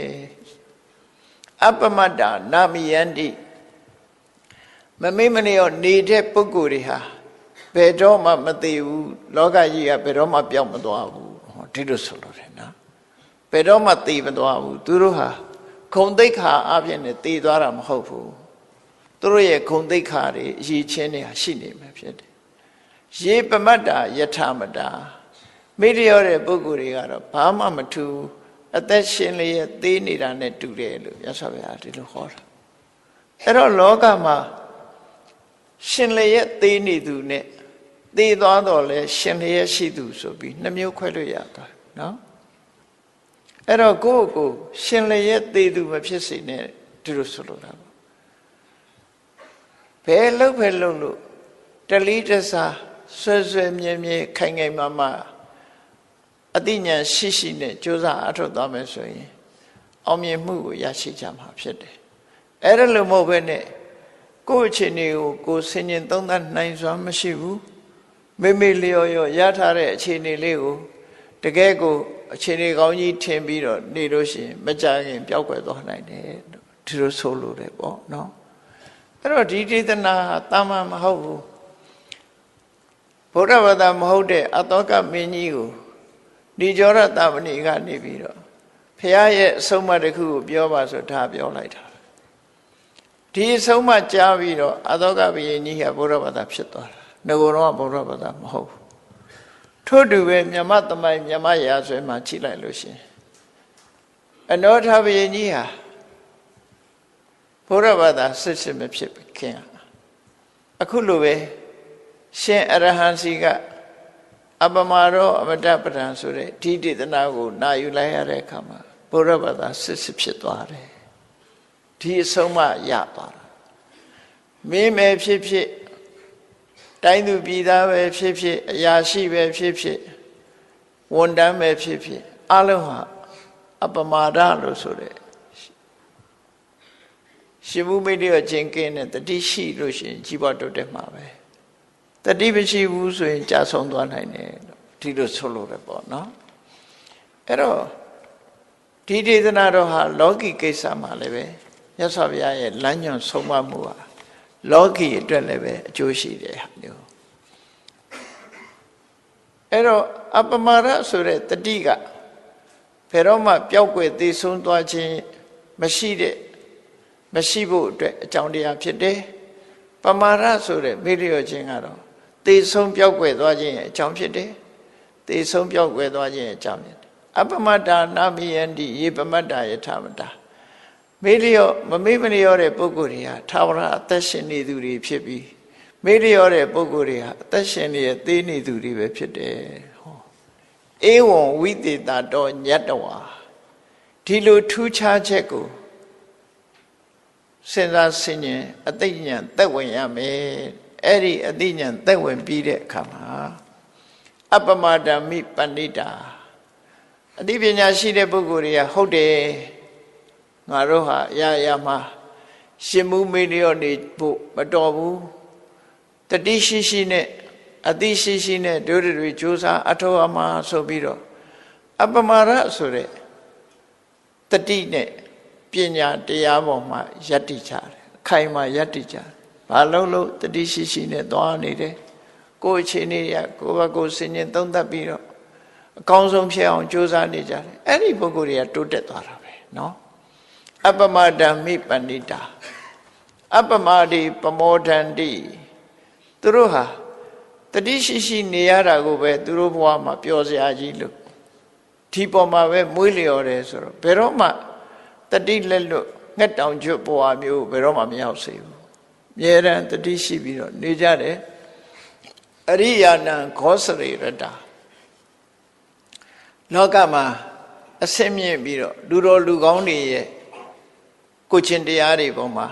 S1: အပမတ္တာနာမိယန္တိမမေ့မလျော့နေတဲ့ပုဂ္ဂိုလ်တွေဟာဘယ်တော့မှမသေးဘူးလောကကြီးကဘယ်တော့မှပြောင်းမသွားဘူးဟောဒီလိုဆိုလို့တယ်နော်ဘယ်တော့မှသေမသွားဘူးသူတို့ဟာဂုံသိက္ခာအပြင်နဲ့သေသွားတာမဟုတ်ဘူးသူတို့ရဲ့ဂုံသိက္ခာတွေအရေးချင်းတွေဟာရှိနေမှာဖြစ်တယ်ရေပမတ္တာယထာမတာမိလျော့တဲ့ပုဂ္ဂိုလ်တွေကတော့ဘာမှမထူးအသက်ရှင်လျက်သေးနေတာနဲ့တူတယ်လို့မြတ်စွာဘုရားဒီလိုဟောတာအဲ့တော့လောကမှာရှင်လျက်သေးနေသူနဲ့ သေသွားတော့လဲရှင်လျက်ရှိသူဆိုပြီးနှမျိုးခွဲလို့ရတာနော်အဲ့တော့ကိုယ့်ကိုရှင်လျက်သေသူမဖြစ်စေနဲ့ဒီလိုဆိုလိုတာပေါ့ဘယ်လို့လို့တလီတစားဆွဲမြဲမြဲခိုင်မာမာအသိဉာဏ်ရှိနဲ့ကြိုးစားအထောက်သွားမယ်ဆိုရင်အောင်မြင်မှုကိုရရှိကြမှာဖြစ်တယ်အဲ့ဒါလို့မဟုတ်ဘဲနဲ့ကိုယ့်အခြေအနေကိုကိုယ်ဆင်ញင်သုံးသပ်နိုင်စွမ်းမရှိဘူးမေလျော်ရထားတဲ့အခြေအနေလေးကိုတကယ်ကိုအခြေအနေကောင်းကြီးထင်ပြီးတော့နေလို့ရှိရင်မကြခင်ပျောက်ကွယ်သွားနိုင်တယ်ဒီလိုဆိုလို့တယ်ပေါ့နော်အဲ့တော့ဒီဒေသနာတာမန်မဟုတ်ဘူးဗုဒ္ဓဘာသာမဟုတ်တဲ့အတောကမင်းကြီးကိုဒီကျောရတမဏိကနေပြီးတော့ဖះရဲ့အဆုံးအမတစ်ခုကိုပြောပါဆိုဒါပြောလိုက်တာဒီအဆုံးအမကြားပြီးတော့အတောကဘုရင်ကြီးကဗုဒ္ဓဘာသာဖြစ်သွားတာငကိုယ်တော့ဗုဒ္ဓဘာသာမဟုတ်ဘူးထို့တူပဲမြမသမိုင်းမြမရာဇွဲမှာကြည့်လိုက်လို့ရှင်အနောထဘုရင်ကြီးဟာဗုဒ္ဓဘာသာစစ်မဖြစ်ခင်အခုလိုပဲရှင်အရဟံစီကအပမာရောအမတပဒံဆိုတဲ့ဒီဒေသနာကိုနာယူလိုက်ရတဲ့အခါမှာဗုဒ္ဓဘာသာစစ်ဖြစ်သွားတယ်ဒီအဆုံးမရသွားတာမင်းပဲဖြစ်ဖြစ်တိုင်းသူပြည်သားပဲဖြစ်ဖြစ်အရာရှိပဲဖြစ်ဖြစ်ဝန်တန်းပဲဖြစ်ဖြစ်အလုံးဟာအပမာဒလို့ဆိုတဲ့ရှင်ဘုမိတ်ရခြင်းကင်းတဲ့တတိရှိလို့ရှိရင်ကြီးပွားတိုးတက်မှာပဲတတိမရှိဘူးဆိုရင်ကြာဆုံးသွားနိုင်တယ်ဒီလိုဆိုလို့ပဲပေါ့နော်အဲ့တော့ဒီဒေသနာတော်ဟာလောကီကိစ္စမှာလည်းပဲမြတ်စွာဘုရားရဲ့လမ်းညွှန်ဆုံးမမှုဟာလောကီအတွက်လည်းပဲအကျိုးရှိတယ်ဟာမျိုးအဲ့တော့အပမာဒဆိုတဲ့တတိကဘယ်တော့မှပျောက်ကွယ်သေဆုံးသွားခြင်းမရှိဖို့အတွက်အကြောင်းတရားဖြစ်တယ်ပမာဒဆိုတဲ့မေ့လျော့ခြင်းကတော့သေဆုံးပျောက်ကွယ်သွားခြင်းရဲ့အကြောင်းဖြစ်တယ်သေဆုံးပျောက်ကွယ်သွားခြင်းရဲ့အကြောင်းဖြစ်တယ်အပမတ္တာနာမိယန္တိယေပမတ္တာယထာမတ္တာမေ့လျော့မမေ့မလျော့တဲ့ပုဂ္ဂိုလ်တွေဟာသာဝရအသက်ရှင်နေသူတွေဖြစ်ပြီးမေ့လျော့တဲ့ပုဂ္ဂိုလ်တွေဟာအသက်ရှင်နေသေးနေသူတွေပဲဖြစ်တယ်ဟောဧဝံဝိသေတတောညတ္တဝါဒီလိုထူးခြားချက်ကိုစဉ်းစားဆင်ခြင်အသိဉာဏ်သက်ဝင်ရမယ်အဲ့ဒီအသိဉာဏ်သက်ဝင်ပြီးတဲ့အခါမှာအပမဒမိပဏိတာအသိပညာရှိတဲ့ပုဂ္ဂိုလ်တွေကဟုတ်တယ်ငါတို့ဟာရမှာရှင်မှုမေ့လျော့နေဖို့မတော်ဘူးတတိရှိနဲ့အသိရှိနဲ့တို့တွေကြိုးစားအထောက်အမှားဆိုပြီးတော့အပမာရဆိုတဲ့တတိနဲ့ပညာတရားပေါ်မှာယက်တိကြတယ်ခိုင်မာယက်တိကြတယ်ဘာလို့တတိရှိနဲ့သွားနေတယ်ကိုယ်အခြေအနေရကိုယ့်ဘက်ကိုစဉ်းကျင်သုံးသပ်ပြီးတော့အကောင်းဆုံးဖြစ်အောင်ကြိုးစားနေကြတယ်အဲ့ဒီပုဂ္ဂိုလ်တွေကတိုးတက်သွားတာပဲเนาะအပမဒံမိပဏိတာအပမတိပမောဒန္တိသူတို့ဟာတတိရှိနေရတာကိုပဲသူတို့ဘဝမှာပျော်စရာကြီးလို့ဒီပေါ်မှာပဲမွေးလျော်တယ်ဆိုတော့ဘယ်တော့မှတတိလက်လွတ်ငှက်တောင်ကျွတ်ဘဝမျိုးဘယ်တော့မှမရောက်စေဘူးအမြဲတမ်းတတိရှိပြီးတော့နေကြတယ်အရိယာနံခောစရိရတလောကမှာအစင်းမြင့်ပြီးတော့လူတော်လူကောင်းတွေရဲ့ကိုချင်းတရားတွေပေါ်မှာ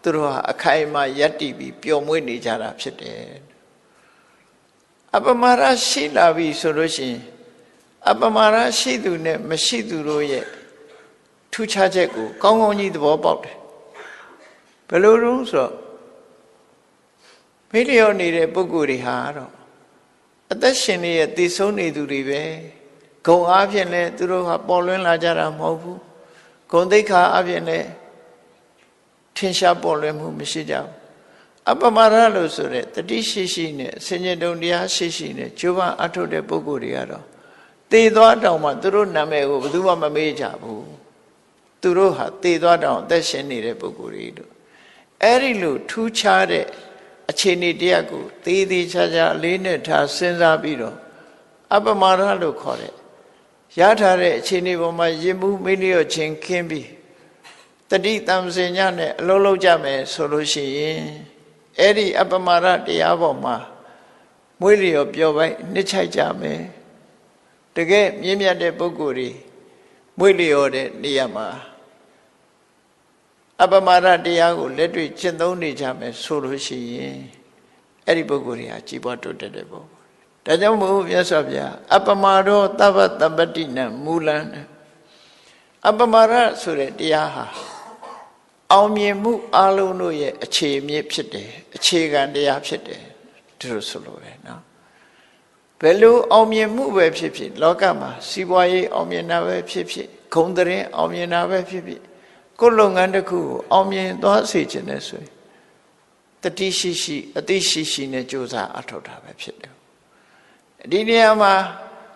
S1: သူတို့ဟာအခိုင်အမာယက်တည်ပြီးပျော်မွေ့နေကြတာဖြစ်တယ်အပမာရရှိလာပြီဆိုလို့ရှိရင်အပမာရရှိသူနဲ့မရှိသူတို့ရဲ့ထူးခြားချက်ကိုကောင်းကောင်းကြီးသဘောပေါက်တယ်ဘယ်လိုလို့ဆိုတော့မေ့လျော့နေတဲ့ပုဂ္ဂိုလ်တွေဟာတော့အသက်ရှင်နေရဲ့တည်ဆုံးနေသူတွေပဲဂုံအားဖြင့်လဲသူတို့ဟာပေါ်လွင်လာကြတာမဟုတ်ဘူးဂုံသိက္ခာအပြင်လဲထင်ရှားပေါ်လွင်မှုမရှိကြဘူးအပမာရလို့ဆိုတဲ့တတိရှိနဲ့ဆင်ញတုံတရားရှိနဲ့ကျိုးပန်းအထုတ်တဲ့ပုဂ္ဂိုလ်တွေကတော့သေသွားတောင်မှသူတို့နာမည်ကိုဘယ်သူမှမမေ့ကြဘူးသူတို့ဟာသေသွားတောင်အသက်ရှင်နေတဲ့ပုဂ္ဂိုလ်တွေတို့အဲ့ဒီလိုထူးခြားတဲ့အခြေအနေတရားကိုသေးသေးချာချာအလေးနဲ့ထားစဉ်းစားပြီးတော့အပမာရလို့ခေါ်တဲ့ရထားတဲ့အခြေအနေပေါ်မှာရင်မှုမေ့လျော့ခြင်းခင်းပြီးတတိတံစင်ညနဲ့အလုံးလုံးကြမယ်ဆိုလို့ရှိရင်အဲ့ဒီအပမာရတရားပေါ်မှာ မွေးလျော်ပျော်ပိုက်နှစ်ချိုက်ကြမယ်တကယ်မြင့်မြတ်တဲ့ပုဂ္ဂိုလ်တွေမွေးလျော်တဲ့နေရာမှာအပမရတရားကိုလက်တွေ့ကျင့်သုံးနေကြမယ်ဆိုလို့ရှိရင်အဲ့ဒီပုဂ္ဂိုလ်တွေဟာကြီးပွားတိုးတက်တဲ့ပုဂ္ဂိုလ်ဒါကြောင့်မို့မြတ်စွာဘုရားအပမရောသဗ္ဗတပ္ပတိနံမူလံအပမရဆိုတဲ့တရားဟာအောင်မြင်မှုအလုံးတို့ရဲ့အခြေအမြစ်ဖြစ်တယ်အခြေခံတရားဖြစ်တယ်ဒီလိုဆိုလို့ပဲနော်ဘယ်လိုအောင်မြင်မှုပဲဖြစ်ဖြစ်လောကမှာစီးပွားရေးအောင်မြင်တာပဲဖြစ်ဖြစ်ဂုဏ်သတင်းအောင်မြင်တာပဲဖြစ်ဖြစ်ကိုယ်လုပ်ငန်းတစ်ခုကိုအောင်မြင်သွားစေခြင်းနဲ့ဆိုရင်တတိရှိရှိအသိရှိရှိနဲ့ကြိုးစားအထောက်တာပဲဖြစ်တယ်ဒီနေရာမှာ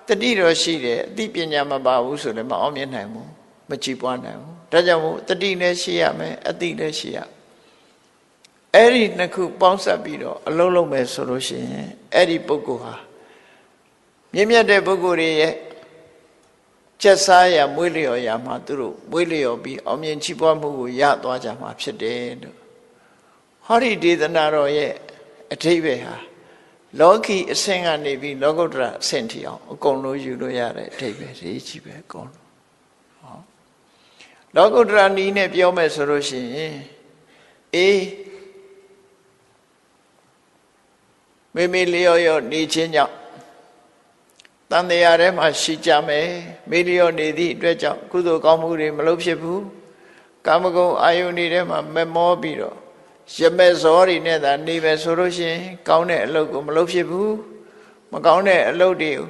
S1: တတိတော့ရှိတယ်အသိပညာမပါဘူးဆိုလည်းမအောင်မြင်နိုင်ဘူးမကြည်ပွားနိုင်ဘူးဒါကြောင့်မို့တတိလည်းရှိရမယ်အသိလည်းရှိရအဲ့ဒီနှစ်ခုပေါင်းစပ်ပြီးတော့အလုံးလုံးမယ်ဆိုလို့ရှိရင်အဲ့ဒီပုဂ္ဂိုလ်ဟာမြင့်မြတ်တဲ့ပုဂ္ဂိုလ်တွေရဲ့ကျက်စားရမွေးလျော်ရမှာသူတို့မွေးလျော်ပြီးအောင်မြင်ချီးပွားမှုကိုရသွားကြမှာဖြစ်တယ်လို့ဟောဒီဒေသနာတော်ရဲ့အဓိပ္ပာယ်ဟာလောကီအဆင့်ကနေပြီးလောကုတ္တရာအဆင့်ထိအောင်အကုန်လုံးယူလို့ရတဲ့အဓိပ္ပာယ်ကြီးကြီးပဲအကုန်လုံးဟောလောကုတ္တရာနည်းနဲ့ပြောမယ်ဆိုလို့ရှိရင်မိမိလျော်ရောနေခြင်းကြောင့်တန်တရားထဲမှာရှိကြမယ်မိလျော်နေသည့်အတွက်ကြောင့်ကုသိုလ်ကောင်းမှုတွေမလုပ်ဖြစ်ဘူးကာမဂုဏ်အာယုန်တွေထဲမှာမမောပြီးတော့ရမဲ့ဇောတွေနဲ့သာနေပဲဆိုလို့ရှိရင်ကောင်းတဲ့အလုပ်ကိုမလုပ်ဖြစ်ဘူးမကောင်းတဲ့အလုပ်တွေကို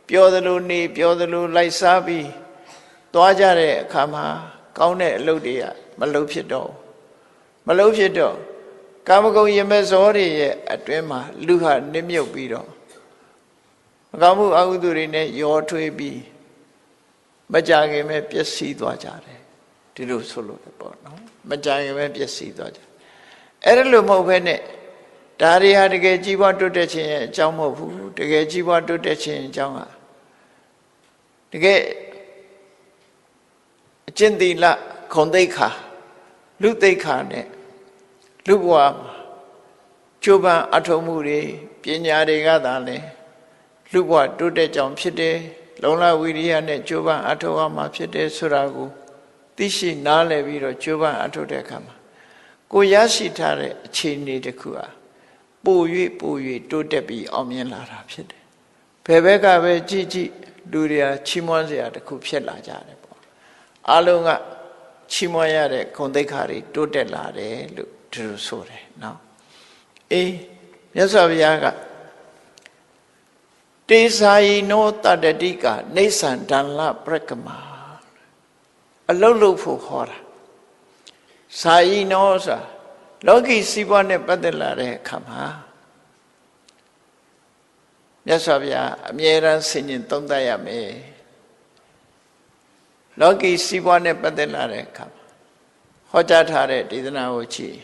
S1: ပြောသလိုနေပြောသလိုလိုက်စားပြီးသွားကြတဲ့အခါမှာကောင်းတဲ့အလုပ်တွေကမလုပ်ဖြစ်တော့ကာမဂုဏ်ရမဲ့ဇောတွေရဲ့အတွင်းမှာလူဟာနစ်မြုပ်ပြီးတော့မကောင်းမှုအကုသိုလ်တွေနဲ့ရောထွေးပြီးမကြခင်ပဲပျက်စီးသွားကြတယ်ဒီလိုဆိုလို့ပေါ့နော်မကြခင်ပဲပျက်စီးသွားကြအဲ့ဒါလိုမဟုတ်ဘဲနဲ့ဒါတွေဟာတကယ်ကြီးပွားတိုးတက်ခြင်းရဲ့အကြောင်းမဟုတ်ဘူးတကယ်ကြီးပွားတိုးတက်ခြင်းအကြောင်းကတကယ်အကျင့်သီလဂုဏ်သိက္ခာလူသိက္ခာနဲ့လူဘဝမှာကျိုးပန်းအထောက်မှုတွေပညာတွေကသာလဲလူဘဝတိုးတက်ကြောင်ဖြစ်တယ်လုံလဝိရိယနဲ့ကျိုးပန်းအထောက်အမှာဖြစ်တယ်ဆိုတာကိုသိရှိနားလည်ပြီးတော့ကျိုးပန်းအထောက်တဲ့အခါမှာကိုရရှိထားတဲ့အခြေအနေတစ်ခုဟာပို၍တိုးတက်ပြီးအောင်မြင်လာတာဖြစ်တယ်ဘယ်ဘက်ကပဲကြည့်လူတွေကချီးမွမ်းစရာတစ်ခုဖြစ်လာကြတယ်ပေါ့အလုံးကချီးမွမ်းရတဲ့ဂုဏ်သိက္ခာတွေတိုးတက်လာတယ်လို့ဒီလိုဆိုတယ်နော်မြတ်စွာဘုရားကတေစာယိနောတတ္တတိကနေသံဒန္လပရကမာအလုတ်လို့ဖို့ဟောတာစာယိနောဆိုတာလောကီစီးပွားနဲ့ပတ်သက်လာတဲ့အခါမှာမြတ်စွာဘုရားအမြဲတမ်းဆင်ញင်သုံးသပ်ရမယ်လောကီစီးပွားနဲ့ပတ်သက်လာတဲ့အခါမှာဟောကြားထားတဲ့ဒေသနာကိုကြည့်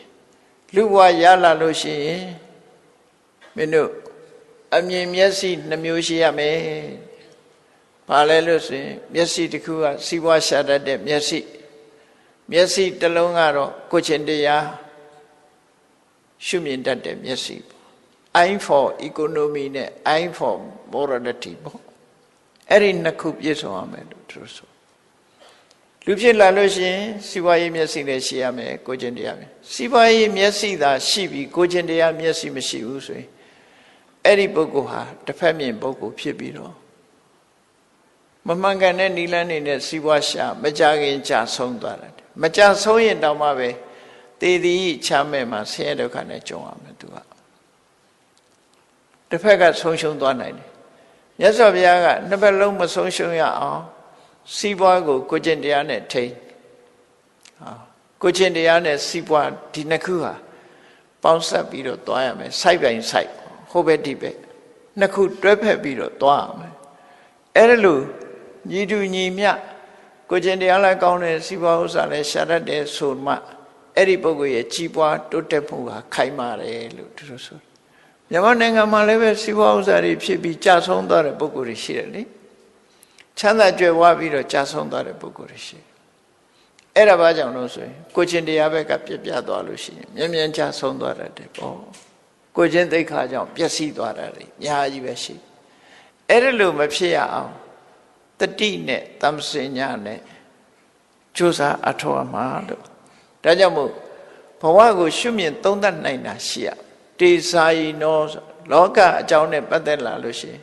S1: လူဘဝရလာလို့ရှိရင်မင်းတို့အမြင်မျက်စိနှမျိုးရှိရမယ်။ဘာလဲလို့ဆိုရင်မျက်စိတစ်ခုကစီးပွားရှာတတ်တဲ့မျက်စိတစ်လုံးကတော့ကိုယ်ချင်းတရားရှုမြင်တတ်တဲ့မျက်စိပေါ့။ Eye for economy နဲ့ eye for morality ပေါ့။အဲ့ဒီနှစ်ခုပြည့်စုံရမယ်လို့သူဆို။လူဖြစ်လာလို့ရှိရင်စီးပွားရေးမျက်စိလည်းရှိရမယ်ကိုယ်ချင်းတရားပဲ။စီးပွားရေးမျက်စိသာရှိပြီးကိုယ်ချင်းတရားမျက်စိမရှိဘူးဆိုရင်အဲ့ဒီပုဂ္ဂိုလ်ဟာတစ်ဖက်မြင်ပုဂ္ဂိုလ်ဖြစ်ပြီးတော့မမှန်ကန်တဲ့နိလန်းနေနဲ့စီးပွားရှာမကြခင်ကြာဆုံးသွားတယ်မကြာဆုံးရင်တောင်မှပဲတည်တည်ချမ်းမဲ့မှာဆင်းရဲဒုက္ခနဲ့ကြုံရမယ်သူကတစ်ဖက်ကဆုံးရှုံးသွားနိုင်တယ်မြတ်စွာဘုရားကနှစ်ဖက်လုံးမဆုံးရှုံးရအောင်စီးပွားကိုကိုကျင့်တရားနဲ့ထိန်းကိုကျင့်တရားနဲ့စီးပွားဒီနှစ်ခုဟာပေါင်းစပ်ပြီးတော့သွားရမယ်စိုက်ပိုင်စိုက်ဟိုဘက်ဒီဘက်နှစ်ခုတွဲဖက်ပြီးတော့သွားရမယ်အဲ့ဒါလို့ညီတူညီမျှကိုကျင့်တရားလည်းကောင်းတယ်စီးပွားဥစ္စာလည်းရှာတတ်တယ်ဆိုမှအဲ့ဒီပုဂ္ဂိုလ်ရဲ့ကြီးပွားတိုးတက်မှုဟာခိုင်မာတယ်လို့သူတို့ဆိုမြန်မာနိုင်ငံမှာလည်းပဲစီးပွားဥစ္စာတွေဖြစ်ပြီးကြာဆုံးသွားတဲ့ပုဂ္ဂိုလ်တွေရှိတယ်လေချမ်းသာကြွယ်ဝပြီးတော့ကြာဆုံးသွားတဲ့ပုဂ္ဂိုလ်တွေရှိတယ်အဲ့ဒါဘာကြောင့်လို့ဆိုရင်ကိုကျင့်တရားဘက်ကပြပြသွားလို့ရှိရင်မြန်မြန်ကြာဆုံးသွားတတ်တယ်ပေါ့ ကိုချင်းသိက္ခာကြောင့်ပျက်စီးသွားတာလေအများကြီးပဲရှိအဲ့ဒါလို့မဖြစ်ရအောင်တတိနဲ့တမ္ပစညာနဲ့ကြိုးစားအထောက်အမှားလို့ဒါကြောင့်မို့ဘဝကိုရှုမြင်သုံးသပ်နိုင်တာရှိရတေစာယီနောလောကအကြောင်းနဲ့ပတ်သက်လာလို့ရှိရင်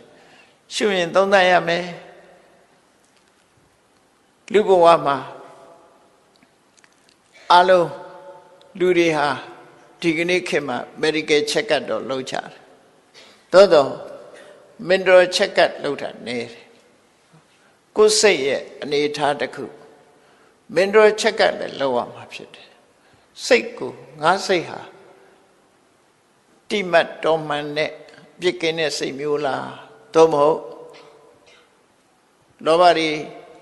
S1: ရှုမြင်သုံးသပ်ရမယ်လူဘဝမှာအလုံးလူတွေဟာဒီကနေ့ခေတ်မှာ medical check up တော့လုပ်ကြတယ်သို့တော့ mental check up လုပ်တာနည်းတယ်ကိုယ်စိတ်ရဲ့အနေအထားတစ်ခု mental check up လည်းလုပ်ရမှာဖြစ်တယ်စိတ်ကိုငါစိတ်ဟာတိမတ်တော်မှန်တဲ့ပြစ်ကင်းတဲ့စိတ်မျိုးလားသို့မဟုတ်လောဘတွေ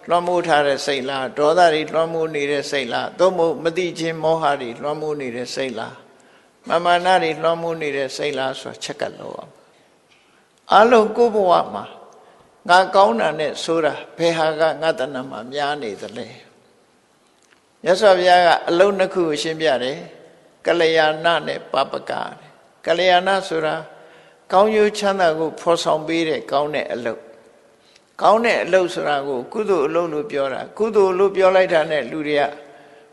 S1: လွှမ်းမိုးထားတဲ့စိတ်လားဒေါသတွေလွှမ်းမိုးနေတဲ့စိတ်လားသို့မဟုတ်မသိခြင်းမောဟတွေလွှမ်းမိုးနေတဲ့စိတ်လားမမာနတွေလွှမ်းမိုးနေတဲ့စိတ်လားဆိုတာချက်ကလို့အောင်အလုံးကိုယ်ဘဝမှာငါကောင်းတာနဲ့ဆိုတာဘယ်ဟာကငါတဏ္ဍမှာများနေသလဲမြတ်စွာဘုရားကအလုံးနှစ်ခုကိုရှင်းပြတယ်ကလျာဏနဲ့ပပကကလျာဏဆိုတာကောင်းကျိုးချမ်းသာကိုဖော်ဆောင်ပေးတဲ့ကောင်းတဲ့အလုပ်ကောင်းတဲ့အလုပ်ဆိုတာကိုကုသိုလ်အလုပ်လို့ပြောတာကုသိုလ်လို့ပြောလိုက်တာနဲ့လူတွေက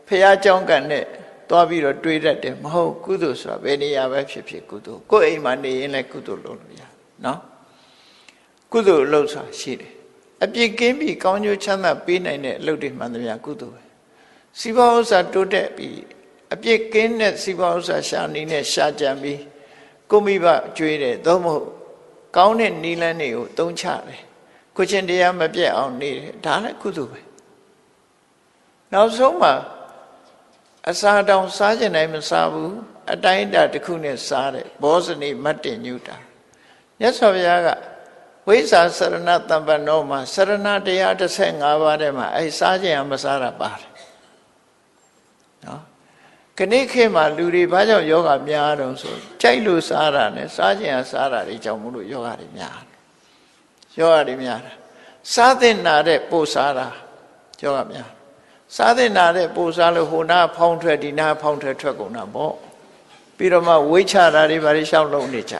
S1: ဖះเจ้าကံနဲ့သွားပြီးတော့တွေးတတ်တယ်မဟုတ်ကုသိုလ်ဆိုတာဘယ်နေရာပဲဖြစ်ဖြစ်ကုသိုလ်ကိုယ်အိမ်မှာနေရင်လည်းကုသိုလ်လုပ်လို့ရနော်ကုသိုလ်အလုပ်ဆိုတာရှိတယ်အပြစ်ကင်းပြီးကောင်းကျိုးချမ်းသာပေးနိုင်တဲ့အလုပ်တွေမှန်သမျှကုသိုလ်ပဲစီးပွားဥစ္စာတိုးတက်ပြီးအပြစ်ကင်းတဲ့စီးပွားဥစ္စာရှာနေနဲ့ရှာကြံပြီးကိုမိဘကျွေးတယ်သို့မဟုတ်ကောင်းတဲ့နီလန်းတွေကိုသုံးချတယ်ကိုချင်းတရားမပြတ်အောင်နေတယ်ဒါလည်းကုသိုလ်ပဲနောက်ဆုံးမှာအစာတောင်စားကျင်တိုင်းမစားဘူးအတိုင်းအတာတစ်ခုနဲ့စားတယ်ဘောဇနိမတ္တညုတာမြတ်စွာဘုရားကဝိဇ္ဇာစရဏတမ္ပနောမှာစရဏတရား15ပါးထဲမှာအဲစားကျင်အောင်မစားတာပါတယ်နော်ခဏခေတ်မှာလူတွေဘာကြောင့်ယောဂများတော့ဆိုကြိုက်လို့စားတာနဲ့စားကျင်အောင်စားတာတွေကြောင့်မလို့ယောဂတွေများယောဂတွေများတာစားတဲ့နာတဲ့ပို့စားတာယောဂများစားတဲ့နာတဲ့ပို့စားလို့ဟိုနာဖောင်းထွက်ဒီနာဖောင်းထွက်ကုန်တာပေါ့ပြီးတော့မှဝိချတာတွေဘာတွေရှောက်လုံးနေကြ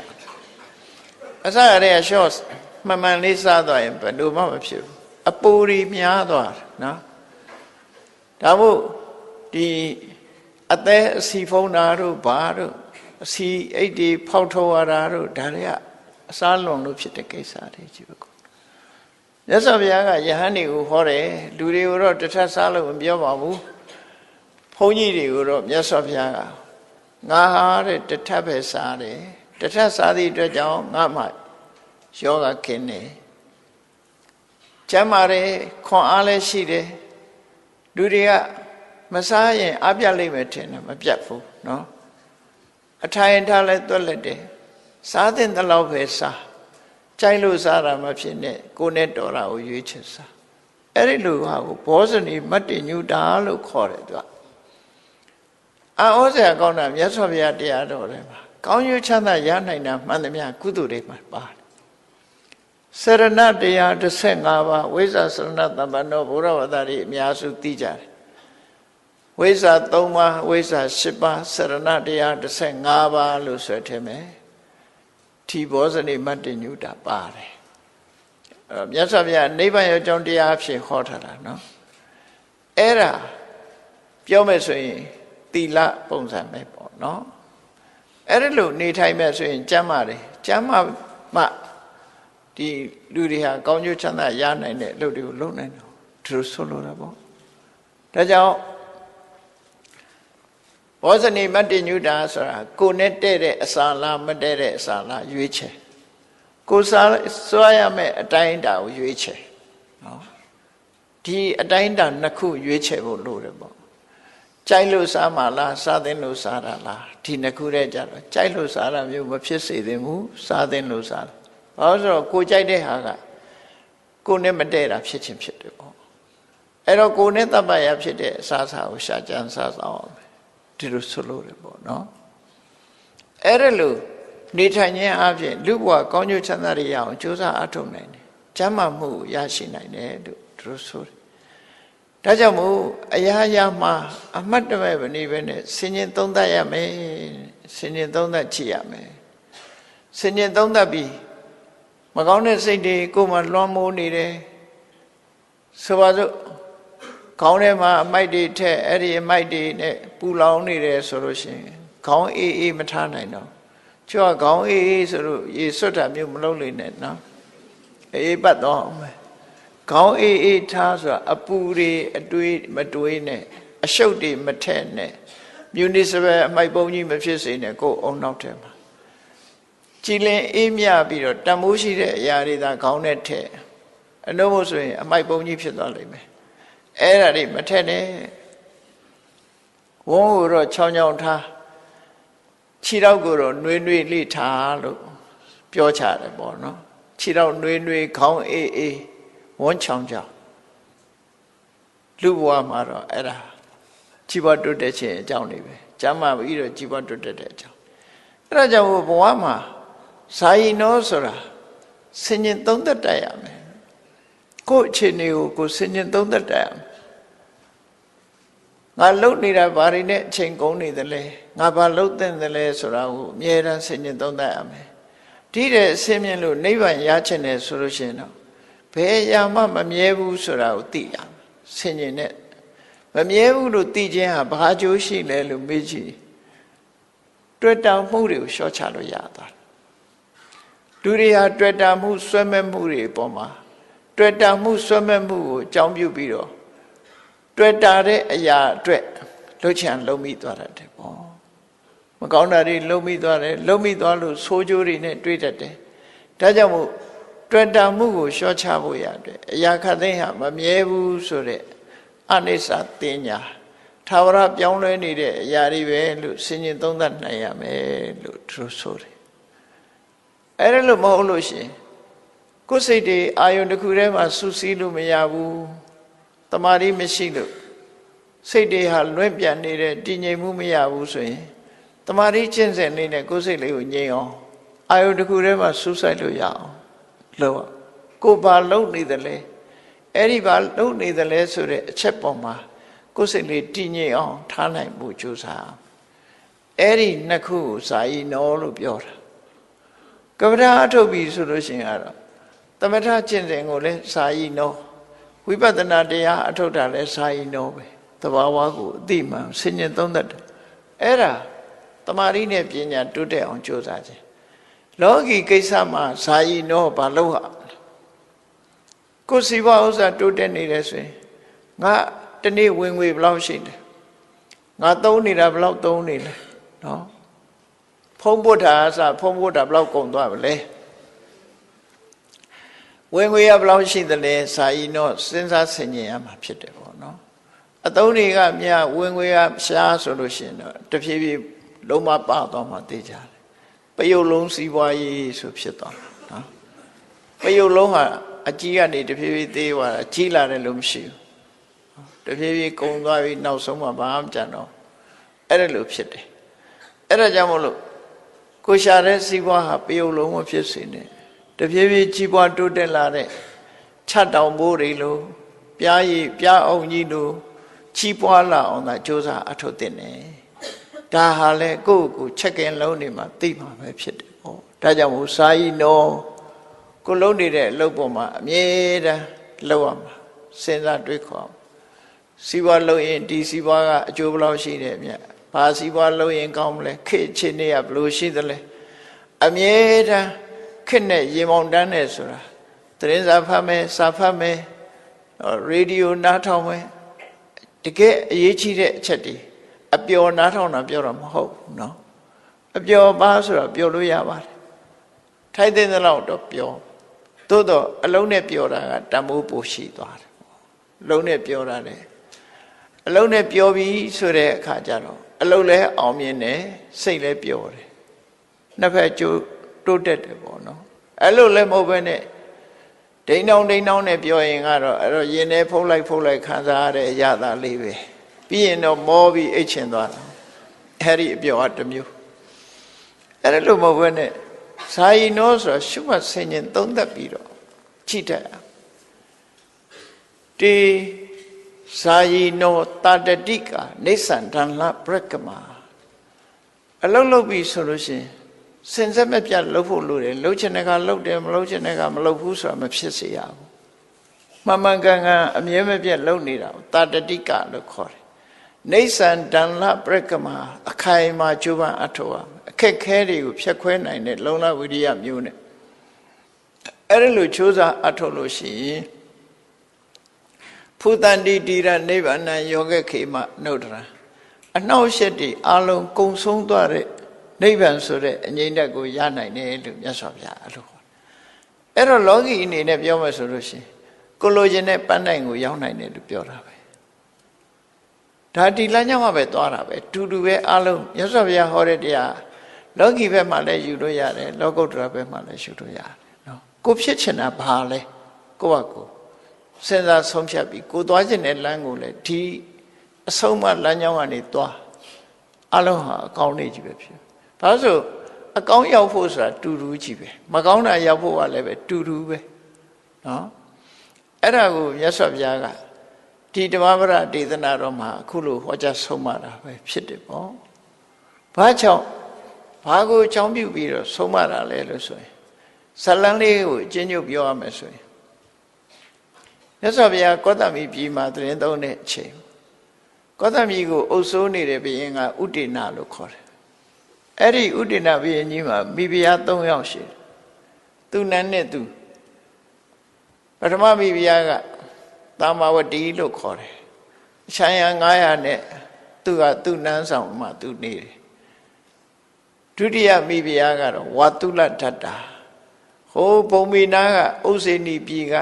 S1: အစရတဲ့ရှော့မှန်မှန်လေးစားသွားရင်ဘယ်လိုမှမဖြစ်ဘူးအပူတွေများသွားတယ်နော်ဒါမို့ဒီအသက်အစီဖုံးတာတို့ဘာတို့အစီအိတ်တွေဖောက်ထုတ်ရတာတို့ဒါတွေကအစားလွန်လို့ဖြစ်တဲ့ကိစ္စတွေကြီးပဲမြတ်စွာဘုရားကယဟန်တွေကိုဟောတယ်လူတွေကိုတော့တထပ်စားလို့မပြောပါဘူးဘုန်းကြီးတွေကိုတော့မြတ်စွာဘုရားကငါဟာတဲ့တထပ်ပဲစားတယ်တထပ်စားသည့်အတွက်ကြောင့်ငါမှယောဂခင်းတယ်ကျမ်းမာတယ်ခွန်အားလည်းရှိတယ်လူတွေကမစားရင်အပြတ်လိမ့်မယ်ထင်တယ်မပြတ်ဘူးနော်အထိုင်ထားလဲတွက်လက်တယ်စားတဲ့တလောက်ပဲစားကြိုက်လို့စားတာမဖြစ်နဲ့ကိုယ်နဲ့တော်တာကိုရွေးချယ်စားအဲ့ဒီလိုဟာကိုဘောဇနိမတ္တညုတာလို့ခေါ်တယ်သူကအောစရာကောင်းတာမြတ်စွာဘုရားတရားတော်ထဲမှာကောင်းကျိုးချမ်းသာရနိုင်တာမှန်သမျှကုသိုလ်တွေမှာပါတယ်စရဏတရား15ပါးဝိဇ္ဇာစရဏတမ္ပနောဘုရားဝတ္တတွေအများစုသိကြတယ်ဝိဇ္ဇာ3ပါးဝိဇ္ဇာ10ပါးစရဏတရား15ပါးလို့ဆိုထင်မယ်ထိဘောဇနိမတ္တညုတာပါတယ်မြတ်စွာဘုရားနိဗ္ဗာန်ရောက်ကြောင်းတရားအဖြစ်ဟောထားတာနော်အဲ့ဒါပြောမယ်ဆိုရင်သီလပုံစံပဲပေါ့နော်အဲ့ဒါလို့နေထိုင်မဲ့ဆိုရင်ကျမ်းမာတယ်ကျမ်းမာမှဒီလူတွေဟာကောင်းကျိုးချမ်းသာရနိုင်တဲ့အလုပ်တွေကိုလုပ်နိုင်တယ်သူတို့ဆိုလိုတာပေါ့ဒါကြောင့်ဘောဇနိမတ္တညုတာဆိုတာကိုယ်နဲ့တဲ့တဲ့အစာလားမတဲ့တဲ့အစာလားရွေးချယ်ကိုယ်စားစွာရမယ့်အတိုင်းအတာကိုရွေးချယ်နော်ဒီအတိုင်းအတာနှစ်ခုရွေးချယ်ဖို့လိုတယ်ပေါ့ကြိုက်လို့စားမှလားစားသင့်လို့စားတာလားဒီနှစ်ခုတည်းကြတော့ကြိုက်လို့စားတာမျိုးမဖြစ်စေသင့်ဘူးစားသင့်လို့စားတာဘာလို့ဆိုတော့ကိုကြိုက်တဲ့ဟာကကိုနဲ့မတည့်တာဖြစ်ချင်းဖြစ်တယ်ပေါ့အဲ့တော့ကိုနဲ့တပ်ပရဖြစ်တဲ့အစားအစာကိုရှာကြံစားဆောင်အောင်ဒီလိုဆိုလို့တယ်ပေါ့နော်အဲ့ဒါလို့နေထိုင်ခြင်းအပြင်လူဘဝကောင်းကျိုးချမ်းသာတွေရအောင်ကြိုးစားအထောက်နိုင်တယ်ကျမ်းမာမှုရရှိနိုင်တယ်လို့သူတို့ဆိုတယ်ဒါကြောင့်မို့အရာရာမှာအမှတ်တမဲ့မနေပဲနဲ့ဆင်ញင်သုံးသပ်ရမယ်ဆင်ញင်သုံးသပ်ကြည့်ရမယ် ဆင်ញင်သုံးသပ်ပြီးမကောင်းတဲ့စိတ်တွေကိုမှလွှမ်းမိုးနေတယ်ဆိုပါစို့ခေါင်းထဲမှာအမိုက်တွေထက်အဲ့ဒီအမိုက်တွေနဲ့ပူလောင်နေတယ်ဆိုလို့ရှိရင်ခေါင်းအေးအေးမထားနိုင်တော့ကျွတ်ခေါင်းအေးအေးဆိုလို့ရေစွတ်တာမျိုးမလုပ်လို့နဲ့နော်အေးပတ်တော့မယ်ခေါင်းအေးအေးထားဆိုတာအပူတွေအတွေးမတွေးနဲ့အရှုပ်တွေမထက်နဲ့မြူနီစပယ်အမိုက်ပုံကြီးမဖြစ်စေနဲ့ကိုယ်အုံနောက်ထဲမှာကြည်လင်အေးမြပြီးတော့တန်မိုးရှိတဲ့အရာတွေသာခေါင်းနဲ့ထည့်အနှုတ်မို့ဆိုရင်အမိုက်ပုံကြီးဖြစ်သွားလိမ့်မယ်အဲ့ဒါတွေမထက်နဲ့ဝုန်းကိုတော့ချောင်းချောင်းထားခြေထောက်ကိုတော့နှွေးနှွေးလိထားလို့ပြောချတယ်ပေါ့နော်ခြေထောက်နှွေးနှွေးခေါင်းအေးအေးဝန်းချောင်းချောင်းလူဘဝမှာတော့အဲ့ဒါကြီးပွားတိုးတက်ခြင်းအကြောင်းတွေပဲကျမ်းမာပြီးတော့ကြီးပွားတိုးတက်တဲ့အကြောင်းအဲ့ဒါကြောင့်ဘဝမှာဇာယီနောဆိုတာဆင်ញင်သုံးသက်တတ်ရမယ်ကိုယ့်အခြေအနေကိုဆင်ញင်သုံးသက်တတ်ရမယ်ငါလှုပ်နေတာဘာတွေနဲ့အချိန်ကုန်နေသလဲငါဘာလှုပ်သင့်သလဲဆိုတာကိုအမြဲတမ်းဆင်ញင်သုံးသက်ရမယ်ဒီတဲ့အစင်းမြင်လို့နိဗ္ဗာန်ရချင်တယ်ဆိုလို့ရှိရင်တော့ဘယ်အရာမှမမြဲဘူးဆိုတာကိုသိရမယ်ဆင်ញင်နဲ့မမြဲဘူးလို့သိခြင်းဟာဘာအကျိုးရှိလဲလို့မေးကြည့်တွေ့တာမှုတွေကိုလျှော့ချလို့ရသွားတယ်လူတွေဟာတွေ့တာမှုဆွဲမဲ့မှုတွေအပေါ်မှာတွေ့တာမှုဆွဲမဲ့မှုကိုအကြောင်းပြုပြီးတော့တွေ့တာတဲ့အရာအတွက်လှုပ်ချင်လှုပ်မိသွားတယ်ပေါ့မကောင်းတာတွေလှုပ်မိသွားတယ်လှုပ်မိသွားလို့ဆိုးကျိုးတွေနဲ့တွေ့တတ်တယ်ဒါကြောင့်မို့တွေ့တာမှုကိုလျှော့ချဖို့ရတယ်အရာခတ်သိမ်းဟာမမြဲဘူးဆိုတဲ့အနိစ္စတင်ညာသာဝရပြောင်းလဲနေတဲ့အရာတွေပဲလို့ဆင်ញင်သုံးသပ်နိုင်ရမယ်လို့သူဆိုတယ်အဲ့ဒါလို့မဟုတ်လို့ရှင်ကိုယ်စိတ်တွေအာယုန်တစ်ခုထဲမှာစူးစီးလို့မရဘူးတမာရီမရှိလို့စိတ်တွေဟာလွင့်ပြန်နေတဲ့တည်ငြိမ်မှုမရဘူးဆိုရင်တမာရီကျင့်စဉ်လေးနဲ့ကိုယ်စိတ်လေးကိုငြိမ်အောင်အာယုန်တစ်ခုထဲမှာစူးစိုက်လို့ရအောင်လို့ကိုယ်ဘာလုပ်နေသလဲအဲ့ဒီဘာလုပ်နေသလဲဆိုတဲ့အချက်ပေါ်မှာကိုယ်စိတ်လေးတည်ငြိမ်အောင်ထားနိုင်မှုကြိုးစားအဲ့ဒီနှစ်ခုကိုဇာယီနောလို့ပြောတာကပ္ပဒါအထုတ်ပြီဆိုလို့ရှိရင်ကတော့သမထကျင့်စဉ်ကိုလည်းဇာယီနောဝိပဿနာတရားအထုတ်တာလည်းဇာယီနောပဲသဘာဝကိုအသိမှန်ဆင်ញင်သုံးသပ်တယ်အဲ့ဒါတမာရီနဲ့ပညာတိုးတက်အောင်ကြိုးစားခြင်းလောကီကိစ္စမှာဇာယီနောဘာလို့ဟာကိုယ်စီပွားဥစ္စာတိုးတက်နေတယ်ဆိုရင်ငါတနေ့ဝင်ငွေဘယ်လောက်ရှိတယ်ငါသုံးနေတာဘယ်လောက်သုံးနေလဲနော်ဖုံးဖို့တာအစဖုံးဖို့တာဘယ်လောက်ကုန်သွားပါလဲဝင်ငွေရဘယ်လောက်ရှိသလဲစာယီတော့စဉ်းစားဆင်ခြင်ရမှာဖြစ်တယ်ပေါ့နော်အသုံးတွေကမြဝင်ငွေကရှားဆိုလို့ရှိရင်တော့တဖြည်းဖြည်းလုံးမပသွားမှသိကြတယ်ပယုတ်လုံးစီးပွားရေးဆိုဖြစ်သွားတာနော်ပယုတ်လုံးဟာအကြီးကနေတဖြည်းဖြည်းသေးသွားတာကြီးလာတယ်လို့မရှိဘူးတဖြည်းဖြည်းကုံသွားပြီးနောက်ဆုံးမှဘာမှမကြံတော့အဲ့ဒါလိုဖြစ်တယ်အဲ့ဒါကြောင့်မို့လို့ကိုရှာတဲ့စီးပွားဟာပယုတ်လုံးမဖြစ်စေနဲ့တဖြည်းဖြည်းကြီးပွားတိုးတက်လာတဲ့ခြတ်တောင်ဘိုးတွေလိုပြားရည်ပြားအောင်ကြီးလိုကြီးပွားလာအောင်သာစ조사အထုတ်တင်တယ်ဒါဟာလေကိုယ့်ကိုချက်ကင်လုံးနေမှာသိမှာပဲဖြစ်တယ်ပေါ့ဒါကြောင့်မို့စာယီနောကိုလုံးနေတဲ့အလုပ်ပေါ်မှာအမြဲတမ်းလုပ်ရမှာစဉ်းစားတွေးခေါ်စီးပွားလုပ်ရင်ဒီစီးပွားကအကျိုးဘယ်လောက်ရှိတယ်မြတ်ဘာစီးပွားလုပ်ရင်ကောင်းမလဲခေတ်ချင်းတွေကဘယ်လိုရှိသလဲအမြဲတမ်းခေတ်နဲ့ရေမောင်တန်းနဲ့ဆိုတာသတင်းစာဖတ်မယ်စာဖတ်မယ်ရေဒီယိုနားထောင်မယ်တကယ်အရေးကြီးတဲ့အချက်တွေအပျော်နားထောင်တာပြောတာမဟုတ်ဘူးနော်အပျော်ပါဆိုတာပျော်လို့ရပါတယ်ထိုက်တဲ့လောက်တော့ပျော်သို့တော့အလုံးနဲ့ပျော်တာကတမိုးပိုရှိသွားတယ်အလုံးနဲ့ပျော်တာလေအလုံးနဲ့ပျော်ပြီဆိုတဲ့အခါကျတော့အလုံးလည်းအောင်မြင်တယ်စိတ်လည်းပျော်တယ်နှစ်ဖက်ကျိုးတိုးတက်တယ်ပေါ့နော်အဲ့လိုလည်းမဟုတ်ဘဲနဲ့ဒိန်းတောင်းနဲ့ပြောရင်ကတော့အဲ့တော့ရင်ထဲဖုံးလိုက်ခံစားရတဲ့အရာသာလေးပဲပြီးရင်တော့မောပြီးအိတ်ချင်သွားတာအဲ့ဒီအပြောအတစ်မျိုးအဲ့လိုမဟုတ်ဘဲနဲ့ဇာယီနောဆိုတာရှုမှတ်ဆင်ခြင်သုံးသပ်ပြီးတော့ကြည့်တတ်ဒီဇာယီနောတာတတိကာနေသန္တန်လပရကမာအလုံးလုံးပြီဆိုလို့ရှိရင် စင်ဆက်မပြတ်လှုပ်ဖို့လိုတယ်လှုပ်ချင်တဲ့ကလှုပ်တယ်မလှုပ်ချင်တဲ့ကမလှုပ်ဘူးဆိုတာမဖြစ်စေရဘူးမှန်မှန်ကန်ကန်အမြဲမပြတ်လှုပ်နေတာတာတတိကလို့ခေါ်တယ်နေဆန်တန်လပရကမအခိုင်မာကျိုးပန်းအထောက်အခက်ခဲတွေကိုဖြတ်ခွဲနိုင်တဲ့လုံလဝိရိယမျိုးနဲ့အဲ့ဒီလိုချိုးစားအထောက်လို့ရှိရင်ဖုတန်တိတိရနိဗ္ဗာန်ယောဂခေမနုဒ္ဒရာအနှောက်အယှက်တွေအလုံးကုံဆုံးသွားတဲ့နိဗ္ဗာန်ဆိုတဲ့အငြိမ့်တက်ကိုရနိုင်တယ်လို့မြတ်စွာဘုရားအဲ့လိုခေါ်တယ်အဲ့တော့လောကီအနေနဲ့ပြောမှဆိုလို့ရှိရင်ကိုလိုချင်တဲ့ပန်းတိုင်ကိုရောက်နိုင်တယ်လို့ပြောတာပဲဒါဒီလမ်းကြောင်းမှာပဲသွားတာပဲတူတူပဲအလုံးမြတ်စွာဘုရားဟောတဲ့တရားလောကီဘက်မှာလည်းယူလို့ရတယ်လောကုတ္တရာဘက်မှာလည်းယူလို့ရတယ်နော်ကိုဖြစ်ချင်တာဘာလဲကိုယ့်ဘာကိုစဉ်းစားဆုံးဖြတ်ပြီးကိုသွားချင်တဲ့လမ်းကိုလည်းဒီအဆုံးမလမ်းကြောင်းကနေသွားအလုံးဟာအကောင်းနေကြီးပဲဖြစ်ဘာလို့ဆိုအကောင်းရောက်ဖို့ဆိုတာတူတူကြီးပဲမကောင်းတာရောက်ဖို့ကလည်းပဲတူတူပဲနော်အဲ့ဒါကိုမြတ်စွာဘုရားကဒီဓမ္မပဒဒေသနာတော်မှာအခုလိုဟောကြားဆုံးမတာပဲဖြစ်တယ်ပေါ့ဘာကြောင့်ဘာကိုအကြောင်းပြုပြီးတော့ဆုံးမတာလဲလို့ဆိုရင်ဇလန်းလေးကိုအကျဉ်းချုပ်ပြောရမယ်ဆိုရင်မြတ်စွာဘုရားကောသမီပြည်မှာတရင်သုံးတဲ့အချိန်ကောသမီကိုအုပ်စိုးနေတဲ့ဘုရင်ကဥတေနလို့ခေါ်တယ်အဲ့ဒီဥတေနဘုရင်ကြီးမှာမိဖုရား၃ယောက်ရှိတယ်သူနန်းနဲ့သူပထမမိဖုရားကသာမဝတီလို့ခေါ်တယ်အချမ်းရ900နဲ့သူကသူ့နန်းဆောင်မှာသူနေတယ်ဒုတိယမိဖုရားကတော့ဝါတုလထတ္တာဟိုဘုံမီနာကဥစေနီပြည်က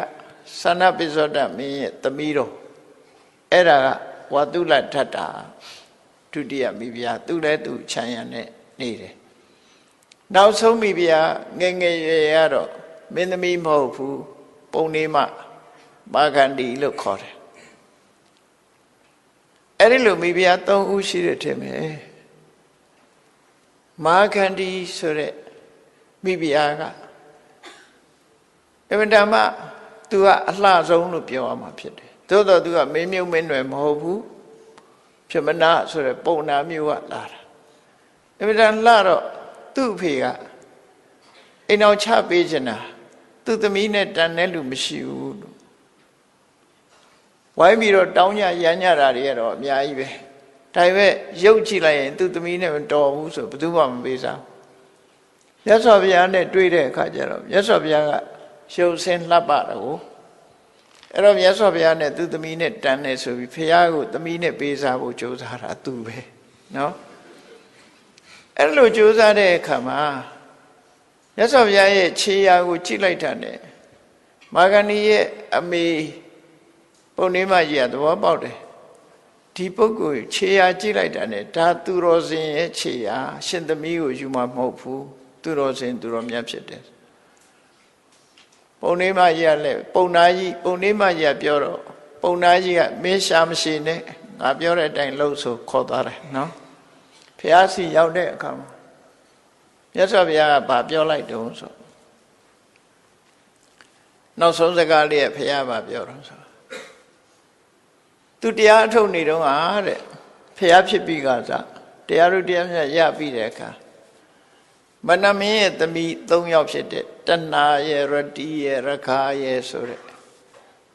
S1: သနပိစ္ဆောတမင်းရဲ့သမီးတော်အဲ့ဒါကဝါတုလထတ္တာဒုတိယမိဖုရားသူလည်းသူချမ်းရနဲ့နေတယ်နောက်ဆုံးမိဖုရားငယ်ငယ်ရွယ်ရတော့မင်းသမီးမဟုတ်ဘူးပုံနေမမာခန္ဒီလို့ခေါ်တယ်အဲ့ဒီလိုမိဖုရား3ဦးရှိတဲ့ထင်မယ်မာခန္ဒီဆိုတဲ့မိဖုရားကအမှန်တမ်းသူကအလှဆုံးလို့ပြောရမှာဖြစ်တယ်သို့တော့သူကမင်းမြုပ်မင်းနွယ်မဟုတ်ဘူးဖြစ်မနာဆိုတဲ့ပုံနာမျိုးကလာတာအမှန်တမ်းလှတော့သူ့အဖေကအိမ်အောင်ချပေးချင်တာသူ့သမီးနဲ့တန်တဲ့လူမရှိဘူးလို့ဝိုင်းပြီးတော့တောင်းကြရမ်းကြတာတွေကတော့အများကြီးပဲဒါပေမဲ့ရုပ်ကြည့်လိုက်ရင်သူ့သမီးနဲ့မတော်ဘူးဆိုဘယ်သူမှမပေးစားမြတ်စွာဘုရားနဲ့တွေ့တဲ့အခါကျတော့မြတ်စွာဘုရားကရုပ်ဆင်းလှပတာကိုအဲ့တော့မြတ်စွာဘုရားနဲ့သူ့သမီးနဲ့တန်နေဆိုပြီးဘုရားကိုသမီးနဲ့ပေးစားဖို့ကြိုးစားတာသူပဲနော်အဲ့လိုကြိုးစားတဲ့အခါမှာမြတ်စွာဘုရားရဲ့ခြေရာကိုကြည့်လိုက်တာနဲ့မာဂန္ဒီရဲ့အမေပုံနေမကြီးကသဘောပေါက်တယ်ဒီပုဂ္ဂိုလ်ခြေရာကြည့်လိုက်တာနဲ့ဒါသူတော်စင်ရဲ့ခြေရာရှင်သမီးကိုယူမှာမဟုတ်ဘူးသူတော်စင်သူတော်မြတ်ဖြစ်တယ်ပုံနေမကြီးကလည်းပုံနာကြီးပုံနေမကြီးကပြောတော့ပုံနာကြီးကမင်းရှာမရှိနဲ့ငါပြောတဲ့အတိုင်းလှုပ်ဆိုခေါ်သွားတယ်နော်ဖះစီရောက်တဲ့အခါမှာမြတ်စွာဘုရားကဗာပြောလိုက်တုံးဆိုနောက်ဆုံးစကားလေးကဖះဗာပြောတော့ဆိုသူတရားအထုတ်နေတော့ဟာတဲ့ဖះဖြစ်ပြီးကစားတရားတို့တရားမြတ်ရပြီးတဲ့အခါမနမင်းရဲ့သမီး3ယောက်ဖြစ်တဲ့တဏှာရဲ့ရတိရဲ့ရခာရဲ့ဆိုတဲ့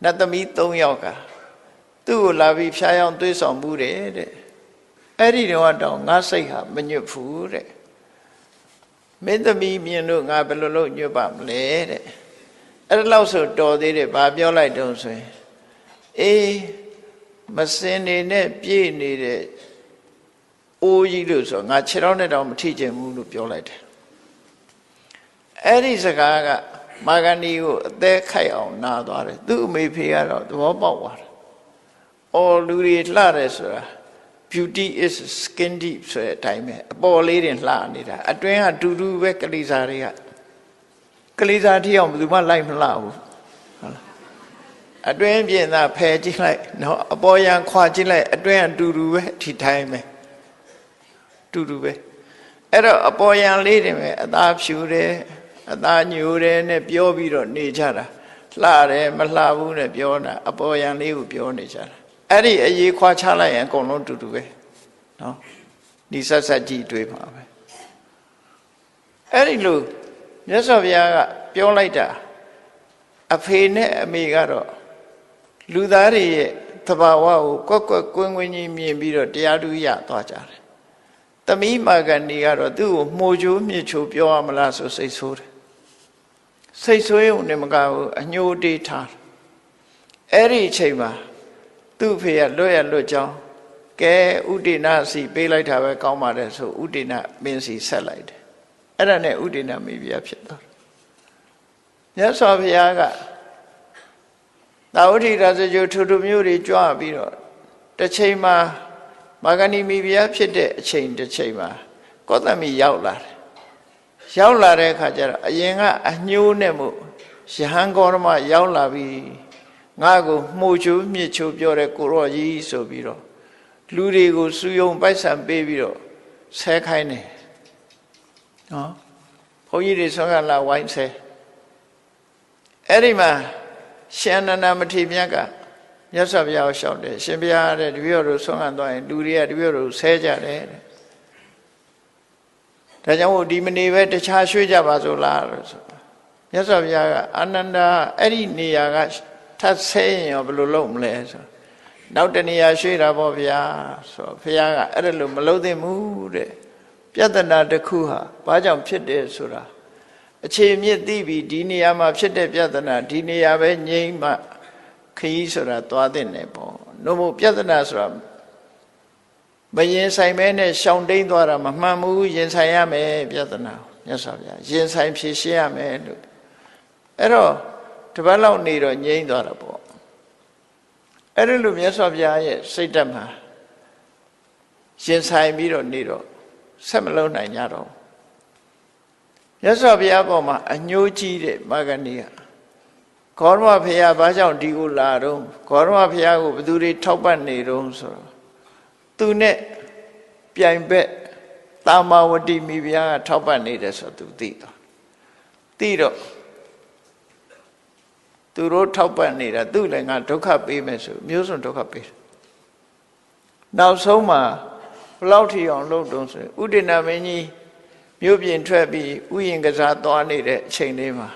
S1: နတ်သမီး3ယောက်ကသူ့ကိုလာပြီးဖျားယောင်းသွေးဆောင်မှုတဲ့အဲ့ဒီတော့တော့ငါစိတ်ဟာမညွတ်ဘူးတဲ့မင်းသမီးမြင်လို့ငါဘယ်လိုလုပ်ညွတ်ပါမလဲတဲ့အဲ့ဒါလောက်ဆိုတော်သေးတယ်ဘာပြောလိုက်တုံးဆိုရင်အေးမစင်နေနဲ့ပြည့်နေတဲ့အိုးကြီးလို့ဆိုငါခြေထောက်နဲ့တောင်မထိချင်ဘူးလို့ပြောလိုက်တယ်အဲ့ဒီစကားကမာဂန္ဒီကိုအသက်ခိုက်အောင်နာသွားတယ်သူ့အမေဖေကတော့သဘောပေါက်သွားတယ်အော်လူတွေလှတယ်ဆိုတာ beauty is skin deep ဆိုတဲ့အတိုင်းပဲအပေါ်လေးတွေလှနေတာအတွင်းကတူတူပဲကလေးစားတွေကကလေးစားထိအောင်ဘယ်သူမှလိုက်မလှဘူးဟုတ်လားအတွင်းပြင်သာဖယ်ကြည့်လိုက်နော်အပေါ်ရန်ခွာကြည့်လိုက်အတွင်းကတူတူပဲဒီတိုင်းပဲတူတူပဲအဲ့တော့အပေါ်ရန်လေးတွေပဲအသားဖြူတယ်အသားညိုတယ်နဲ့ပြောပြီးတော့နေကြတာလှတယ်မလှဘူးနဲ့ပြောတာအပေါ်ရန်လေးကိုပြောနေကြတာအဲ့ဒီအရေးခွာချလိုက်ရင်အကုန်လုံးတူတူပဲနော်ဒီဆက်ဆက်ကြည့်တွေ့မှာပဲ အဲ့ဒီလိုမြတ်စွာဘုရားကပြောလိုက်တာအဖေနဲ့အမေကတော့လူသားတွေရဲ့သဘာဝကိုကွက်ကွက်ကွင်းကွင်းကြီးမြင်ပြီးတော့တရားဓုရသွားကြတယ်။သမီးမာဂဏီကတော့သူ့ကိုမှုချိုးမြစ်ချိုးပြောရမလားဆိုစိတ်ဆိုးတယ်။စိတ်ဆိုးရုံနဲ့မကဘူးအညှိုးတေးထား။အဲ့ဒီအချိန်မှာသူ့ဖေကလွတ်ရလွတ်ကြောင်းကဲဥဒိဏစီပေးလိုက်တာပဲကောင်းပါတယ်ဆိုဥဒိဏမင်းစီဆက်လိုက်တယ်။အဲ့ဒါနဲ့ဥဒိဏမိဖုရားဖြစ်သွားတယ်။မြတ်စွာဘုရားကသာဝတိရာဇဂိုထူထူမျိုးတွေကြွပြီးတော့တစ်ချိန်မှာမာဂဏီမိဖုရားဖြစ်တဲ့အချိန်တစ်ချိန်မှာကောသမီရောက်လာတယ်ရောက်လာတဲ့အခါကျတော့အရင်ကအညှိုးနဲ့မို့ယဟန်ဂေါရမရောက်လာပြီးငါ့ကိုမှုချိုးမြစ်ချိုးပြောတဲ့ကိုရော့ကြီးဆိုပြီးတော့လူတွေကိုစူယုံပိုက်ဆံပေးပြီးတော့ဆဲခိုင်းတယ်နော်ဘုန်းကြီးတွေဆွမ်းကလာဝိုင်းဆဲအဲ့ဒီမှာရှင်နန္ဒမထေရမြတ်ကမြတ်စွာဘုရားကိုလျှောက်တယ်ရှင်ဘုရားတဲ့တပည့်တော်ဆွမ်းခံသွားရင်လူတွေကတပည့်တော်ဆဲကြတယ်တဲ့ဒါကြောင့်ဒီမနေပဲတခြားရွှေ့ကြပါစို့လားလို့ဆိုမြတ်စွာဘုရားကအာနန္ဒာအဲ့ဒီနေရာကထပ်ဆဲရင်ရောဘယ်လိုလုပ်မလဲဆိုနောက်တနေရာရွှေ့တာပေါ့ဗျာဆိုဘုရားကအဲ့ဒါလို့မလုပ်သင့်ဘူးတဲ့ပြဿနာတစ်ခုဟာဘာကြောင့်ဖြစ်တယ်ဆိုတာအခြေမြစ်သိပြီးဒီနေရာမှာဖြစ်တဲ့ပြဿနာဒီနေရာပဲငြိမ်းမှခရီးဆိုတာသွားတဲ့နေပေါ့နှုတ်မို့ပြဿနာဆိုတာမရင်ဆိုင်မဲနဲ့ရှောင်တိန်သွားတာမမှန်ဘူးရင်ဆိုင်ရမယ်ပြဿနာမြတ်စွာဘုရားရင်ဆိုင်ဖြေရှင်းရမယ်လို့အဲ့တော့တပတ်လောက်နေတော့ငြိမ်းသွားတာပေါ့အဲ့ဒီလိုမြတ်စွာဘုရားရဲ့စိတ်ဓာတ်မှာရင်ဆိုင်ပြီးတော့နေတော့ဆက်မလုံးနိုင်ကြတော့မြတ်စွာဘုရားပေါ်မှာအညှိုးကြီးတဲ့မာဂဏီကဂေါရမဘုရားဘာကြောင့်ဒီကိုလာတော့ဂေါရမဘုရားကိုဘယ်သူတွေထောက်ပံ့နေတော့ဆိုတော့သူနဲ့ပြိုင်ဘက်တာမာဝတိမိဖုရားကထောက်ပံ့နေတယ်ဆိုသူသိတော့သိတော့သူတို့ထောက်ပံ့နေတာသူ့လည်းငါဒုက္ခပေးမယ်ဆိုမျိုးစုံဒုက္ခပေးတယ်နောက်ဆုံးမှာဘလောက်ထီအောင်လုပ်တုံးဆိုဥဒိဏမင်းကြီးမြို့ပြင်ထွက်ပြီးဥယျာဉ်ကစားသွားနေတဲ့အချိန်လေးမှာ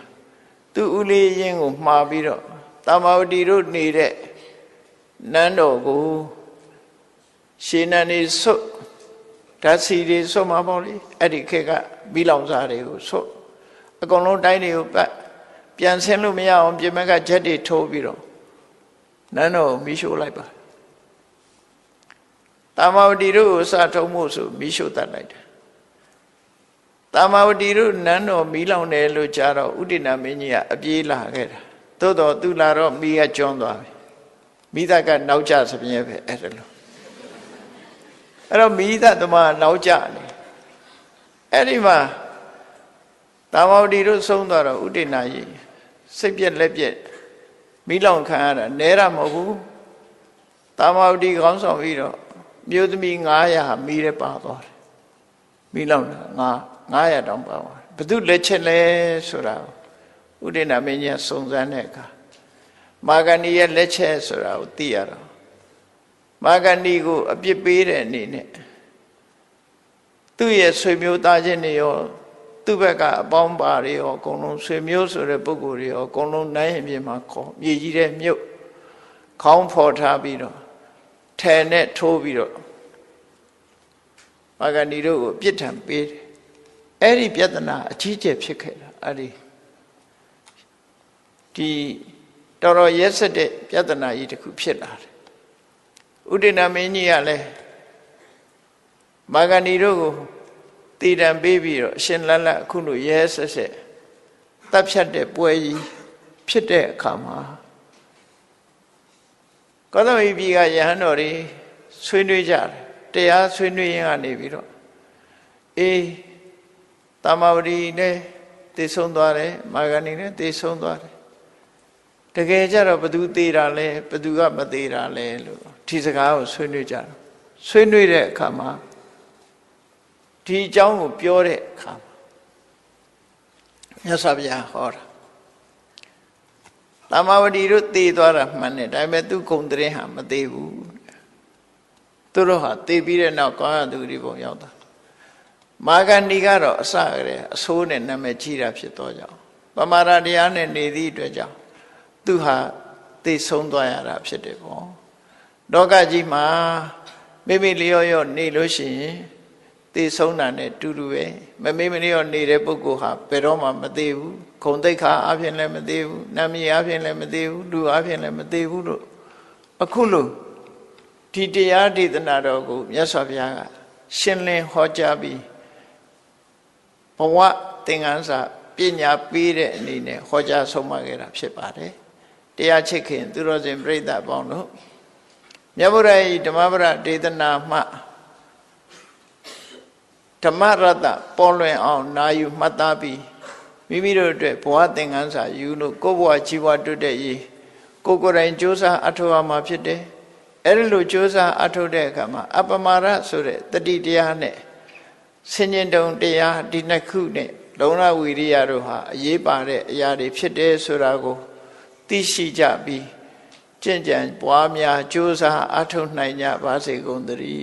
S1: သူဥလေးရင်ကိုမှားပြီးတော့တာမာဝတိတို့နေတဲ့နန်းတော်ကိုရှင်းနန်းနေဆွတ်ဓာတ်စီတွေဆွတ်မှာပေါ့လေအဲ့ဒီခေတ်ကဘီလောင်စားတွေကိုဆွတ်အကုန်လုံးတိုင်းတွေကိုပတ်ပြန်ဆင်းလို့မရအောင်ပြင်မကဂျက်တွေထိုးပြီးတော့နန်းတော်မီးရှို့လိုက်ပါတာမာဝတိတို့ကိုစထုံးဖို့ဆိုမီးရှို့တတ်လိုက်တယ်တာမာဝတိတို့နန်းတော်မီးလောင်တယ်လို့ကြားတော့ဥဒိဏမင်းကြီးကအပြေးလာခဲ့တာသို့တော်သူလာတော့မီးကကျွန်းသွားပြီမိသားကနောက်ကျစပြင်းပဲအဲ့ဒါလို့အဲ့တော့မိသားသမားနောက်ကျနေအဲ့ဒီမှာတာမာဝတိတို့ဆုံးသွားတော့ဥဒိဏကြီးစိတ်ပြက်လက်ပြက်မိလောင်ခံရတာနဲတာမဟုတ်ဘူးတာမာဝတိခေါင်းဆောင်ပြီးတော့မြို့သမီး900မိရဲပါသွားတယ်မိလောင်တာ900တောင်ပါသွားဘယ်သူလက်ချက်လဲဆိုတာဥဒိဏမင်းကြီးစုံစမ်းတဲ့အခါမာဂဏီရဲ့လက်ချက်ဆိုတာကိုသိရတော့မာဂဏီကိုအပြစ်ပေးတဲ့အနေနဲ့သူ့ရဲ့ဆွေမျိုးသားချင်းတွေရောသူ့ဘက်ကအပေါင်းပါတွေရောအကုန်လုံးဆွေမျိုးဆိုတဲ့ပုဂ္ဂိုလ်တွေရောအကုန်လုံးနိုင်ရင်ပြင်မှာခေါ်မြေကြီးတဲ့မြုပ်ခေါင်းဖော်ထားပြီးတော့ထဲနဲ့ထိုးပြီးတော့မာဂဏီတို့ကိုပြစ်ဒဏ်ပေးတယ်အဲ့ဒီပြဿနာအကြီးကျယ်ဖြစ်ခဲ့တာအဲ့ဒီတော်တော်ရက်စက်တဲ့ပြဿနာကြီးတစ်ခုဖြစ်လာတယ်ဥဒိဏမင်းကြီးကလည်းမာဂဏီတို့ကိုတည်တံပေးပြီးတော့အရှင်လတ်လတ်အခုလိုရဲဆက်ဆက်တပ်ဖြတ်တဲ့ပွဲကြီးဖြစ်တဲ့အခါမှာကောသမီပြည်ကယဟန်တော်တွေဆွေးနွေးကြတယ်တရားဆွေးနွေးရင်းကနေပြီးတော့အေးတာမာဝတိနဲ့သေဆုံးသွားတယ်မာဂဏီနဲ့သေဆုံးသွားတယ်တကယ်ကြတော့ဘသူသေးတာလဲဘသူကမသေးတာလဲလို့ဒီစကားကိုဆွေးနွေးကြတယ်ဆွေးနွေးတဲ့အခါမှာဒီအကြောင်းကိုပြောတဲ့အခါမြတ်စွာဘုရားဟောတာတာမာဝတိတို့သေသွားတာမှန်တယ်ဒါပေမဲ့သူဂုံတရင်ဟာမသေးဘူးသူတို့ဟာသေပြီးတဲ့နောက်ကောင်းရသူတွေပုံရောက်တာ မာဂန္ဒီကတော့အစကတည်းအဆိုးနဲ့နာမည်ကြီးတာဖြစ်သောကြောင့်ပမာဒတရားနဲ့နေသည့်အတွက်ကြောင့်သူဟာသိဆုံးသွားရတာဖြစ်တယ်ပေါ့လောကကြီးမှာမိမိလျော့ရော့နေလို့ရှိရင်သိဆုံးတာနဲ့တူတူပဲမမေ့မလျော့နေတဲ့ပုဂ္ဂိုလ်ဟာဘယ်တော့မှမသိဘူးဂုံတိတ်ခါအပြင်လည်းမသိဘူးနာမည်အပြင်လည်းမသိဘူးလူအပြင်လည်းမသိဘူးလို့အခုလို့ဒီတရားဒေသနာတော်ကိုမြတ်စွာဘုရားကရှင်းလင်းဟောကြားပြီးဘဝသင်္ကန်းစာပညာပေးတဲ့အနေနဲ့ဟောကြားဆုံးမခဲ့တာဖြစ်ပါတယ်တရားချစ်ခင်သူတော်စင်ပြိဿအပေါင်းတို့မြတ်ဗုဒ္ဓ၏ဓမ္မပဒဒေသနာမှဓမ္မရတ္တပေါ်လွင်အောင်နာယူမှတ်သားပြီးမိမိတို့အတွက်ဘဝသင်္ကန်းစာယူလို့ကိုယ်ဘဝကြီးပွားတိုးတက်ရေးကိုယ်ကိုယ်တိုင်ကြိုးစားအထောက်အမှာဖြစ်တယ်အဲ့ဒီလိုကြိုးစားအထောက်တဲ့အခါမှာအပမာဒဆိုတဲ့တတိတရားနဲ့ဆင်ញင်တုံတရားဒီနှစ်ခုနဲ့လုံလဝီရိယတို့ဟာအရေးပါတဲ့အရာတွေဖြစ်တယ်ဆိုတာကိုသိရှိကြပြီးကျင့်ကြံပွားများကြိုးစားအထောက်နိုင်ကြပါစေကုန်သတည်း